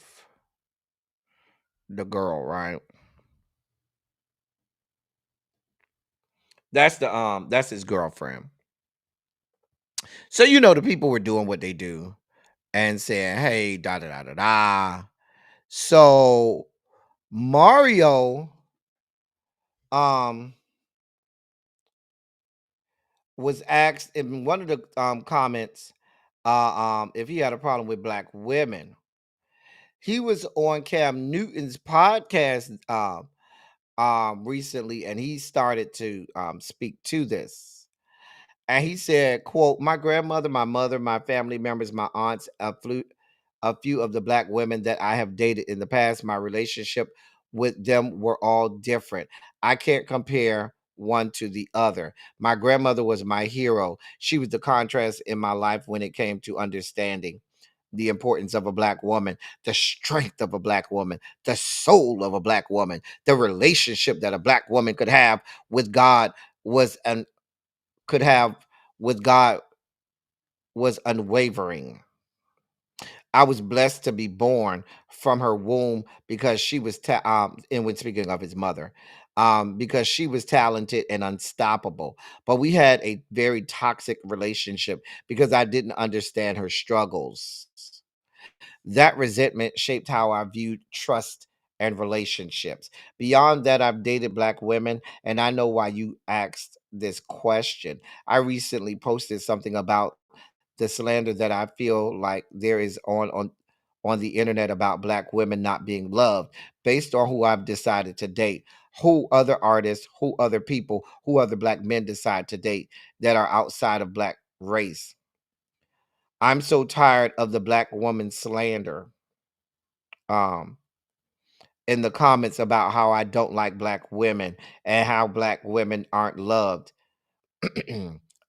the girl, right? That's his girlfriend. So the people were doing what they do and saying, "Hey, da da da da da." So Mario um was asked in one of the comments if he had a problem with black women. He was on Cam Newton's podcast recently, and he started to speak to this. And he said, quote, "My grandmother, my mother, my family members, my aunts, a few of the black women that I have dated in the past, my relationship with them were all different. I can't compare one to the other. My grandmother was my hero. She was the contrast in my life when it came to understanding the importance of a black woman, the strength of a black woman, the soul of a black woman, the relationship that a black woman could have with God was an could have with God was unwavering. I was blessed to be born from her womb because she was and when speaking of his mother, because she was talented and unstoppable. But we had a very toxic relationship because I didn't understand her struggles. That resentment shaped how I viewed trust and relationships. Beyond that, I've dated black women, and I know why you asked this question. I recently posted something about the slander that I feel like there is on the internet about black women not being loved based on who I've decided to date, who other artists, who other people, who other black men decide to date that are outside of black race. I'm so tired of the black woman slander. Um, in the comments about how I don't like black women and how black women aren't loved.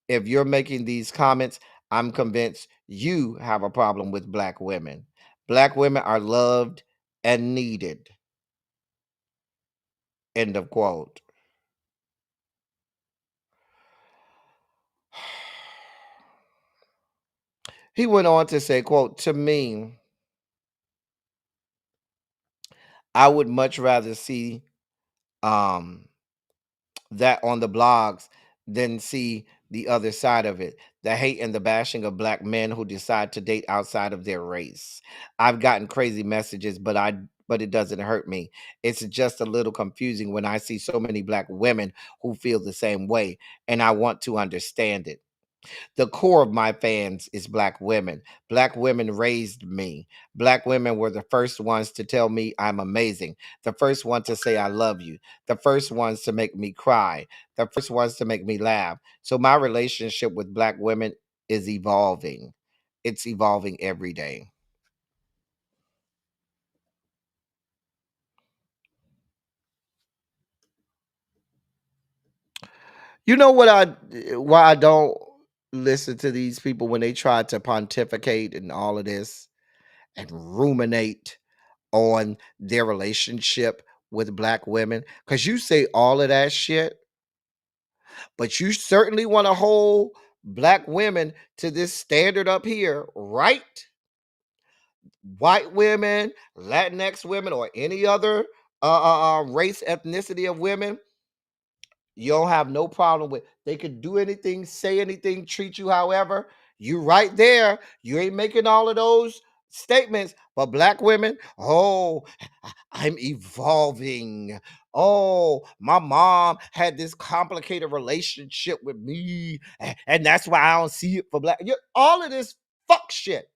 If you're making these comments, I'm convinced you have a problem with black women. Black women are loved and needed. End of quote. He went on to say, quote, "To me, I would much rather see um that on the blogs than see the other side of it, the hate and the bashing of black men who decide to date outside of their race. I've gotten crazy messages, but it doesn't hurt me. It's just a little confusing when I see so many black women who feel the same way, and I want to understand it. The core of my fans is black women. Black women raised me. Black women were the first ones to tell me I'm amazing, the first one to say I love you, the first ones to make me cry, the first ones to make me laugh. So my relationship with black women is evolving. It's evolving every day." You know what why I don't listen to these people when they try to pontificate and all of this and ruminate on their relationship with black women, because you say all of that shit, But you certainly want to hold black women to this standard up here, right? White women, Latinx women, or any other race, ethnicity of women, you don't have no problem with. They could do anything, say anything, treat you however. You right there. You ain't making all of those statements. But black women, oh, I'm evolving. Oh, my mom had this complicated relationship with me, and that's why I don't see it for black. All of this fuck shit.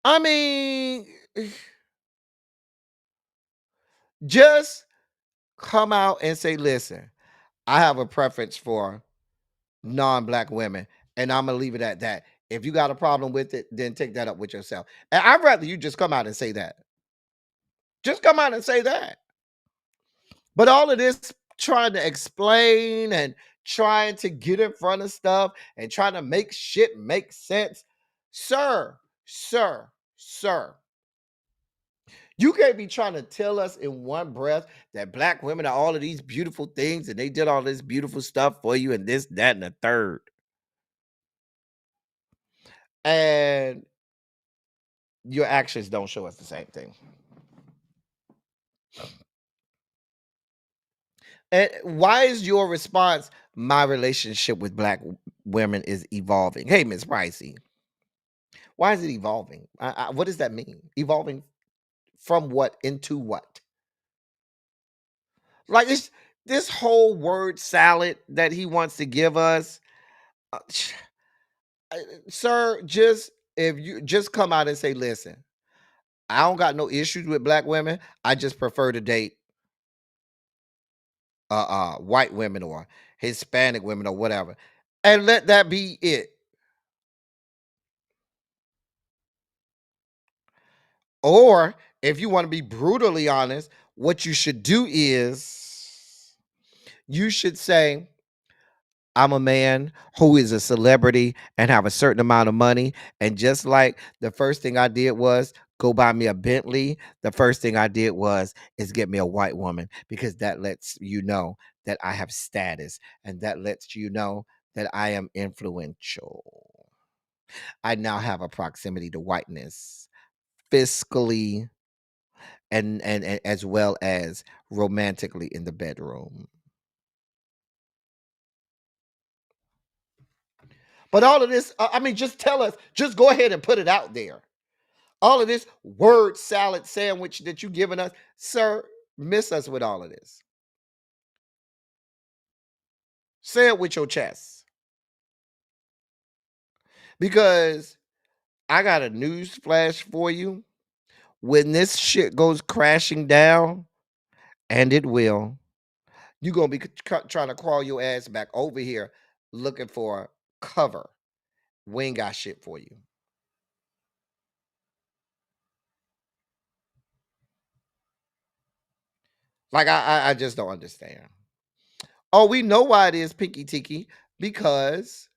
I mean, just come out and say, listen, I have a preference for non-black women, and I'm gonna leave it at that. If you got a problem with it, then take that up with yourself. And I'd rather you just come out and say that. Just come out and say that. But all of this trying to explain and trying to get in front of stuff and trying to make shit make sense, sir, sir, sir. You can't be trying to tell us in one breath that black women are all of these beautiful things and they did all this beautiful stuff for you and this, that, and the third. And your actions don't show us the same thing. And why is your response, my relationship with black women is evolving? Hey, Miss Pricey, why is it evolving? What does that mean? Evolving from what into what? Like this whole word salad that he wants to give us, uh, sir. Just if you just come out and say, listen, I don't got no issues with black women. I just prefer to date white women or Hispanic women or whatever, and let that be it. Or if you want to be brutally honest, what you should do is you should say, I'm a man who is a celebrity and have a certain amount of money. And just like the first thing I did was go buy me a Bentley, the first thing I did was is get me a white woman, because that lets you know that I have status, and that lets you know that I am influential. I now have a proximity to whiteness, fiscally and as well as romantically in the bedroom. But all of this, I mean, just tell us, just go ahead and put it out there. All of this word salad sandwich that you giving us, sir, miss us with all of this. Say it with your chest. Because I got a news flash for you. When this shit goes crashing down, and it will, you're going to be trying to crawl your ass back over here looking for cover. We ain't got shit for you. Like I just don't understand. Oh, we know why it is, Pinky Tiki, because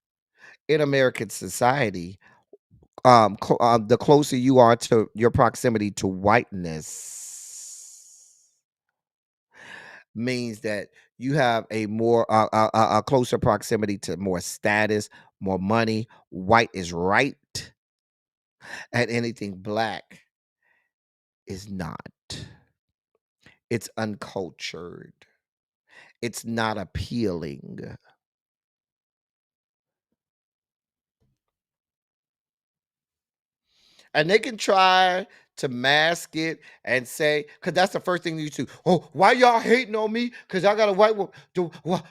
in American society, the closer you are to your proximity to whiteness means that you have a more a closer proximity to more status, more money. White is right, and anything black is not. It's uncultured. It's not appealing. And they can try to mask it and say, because that's the first thing you do. Oh, why y'all hating on me? Because I got a white woman.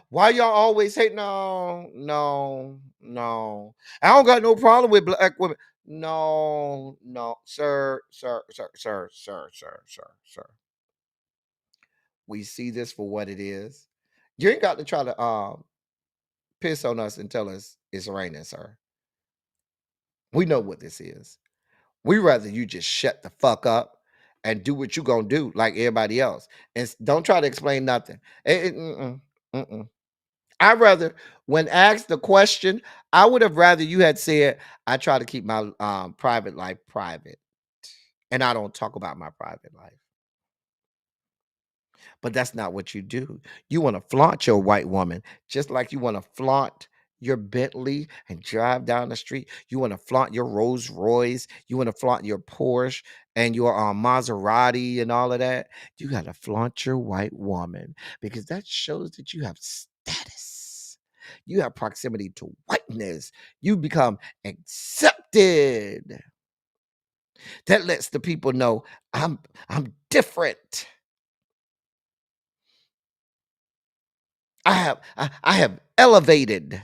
Why y'all always hating? No, no, no. I don't got no problem with black women. No, no, sir, sir, sir, sir, sir, sir, sir, sir. We see this for what it is. You ain't got to try to piss on us and tell us it's raining, sir. We know what this is. We rather you just shut the fuck up and do what you gonna do like everybody else, and don't try to explain nothing. Mm-mm. I'd rather, when asked the question, I would have rather you had said, I try to keep my private life private, and I don't talk about my private life. But that's not what you do. You want to flaunt your white woman, just like you want to flaunt your Bentley and drive down the street. You want to flaunt your Rolls Royce. You want to flaunt your Porsche and your Maserati and all of that. You got to flaunt your white woman because that shows that you have status. You have proximity to whiteness. You become accepted. That lets the people know I'm different. I have elevated.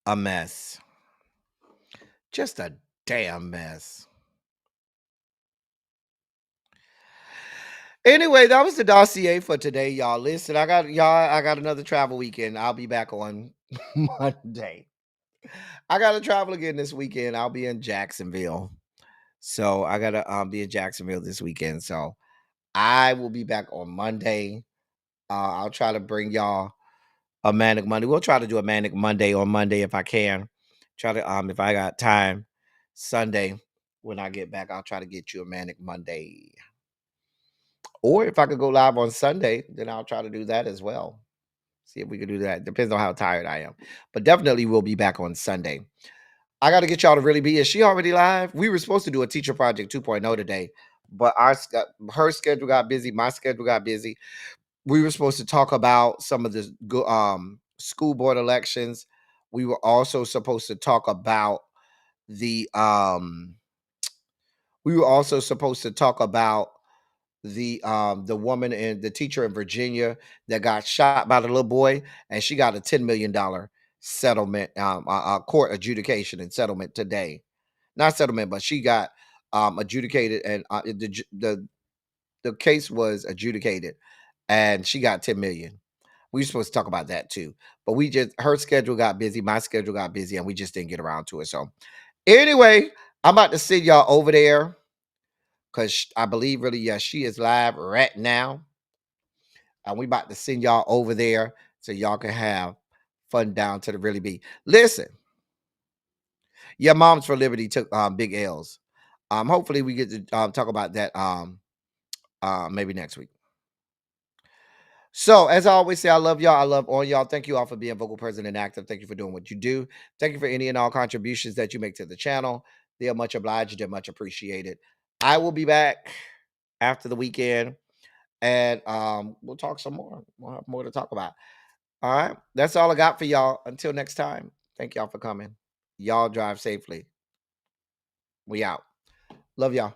A mess. Just a damn mess. Anyway, that was the dossier for today, y'all. Listen, I got another travel weekend. I'll be back on Monday. I gotta travel again this weekend. I'll be in Jacksonville. So I gotta be in Jacksonville this weekend. So I will be back on Monday. I'll try to bring y'all a Manic Monday. We'll try to do a Manic Monday on Monday if I can. Try to if I got time Sunday when I get back, I'll try to get you a Manic Monday. Or if I could go live on Sunday, then I'll try to do that as well. See if we can do that. Depends on how tired I am. But definitely we'll be back on Sunday. I got to get y'all to really be. Is she already live? We were supposed to do a Teacher Project 2.0 today, but her schedule got busy. My schedule got busy. We were supposed to talk about some of the school board elections. We were also supposed to talk about the the woman and the teacher in Virginia that got shot by the little boy, and she got a $10 million settlement, court adjudication and settlement today. Not settlement, but she got adjudicated, and the case was adjudicated, and she got 10 million. We were supposed to talk about that too, but her schedule got busy, my schedule got busy, and we just didn't get around to it. So anyway, I'm about to send y'all over there because I believe really, yes, she is live right now. And we about to send y'all over there so y'all can have fun down to the really be. Listen, your Moms for Liberty took big L's. Hopefully we get to talk about that maybe next week. So, as I always say, I love y'all. I love all y'all. Thank you all for being vocal, present, and active. Thank you for doing what you do. Thank you for any and all contributions that you make to the channel. They are much obliged. They're much appreciated. I will be back after the weekend, and we'll talk some more. We'll have more to talk about. All right. That's all I got for y'all. Until next time, thank y'all for coming. Y'all drive safely. We out. Love y'all.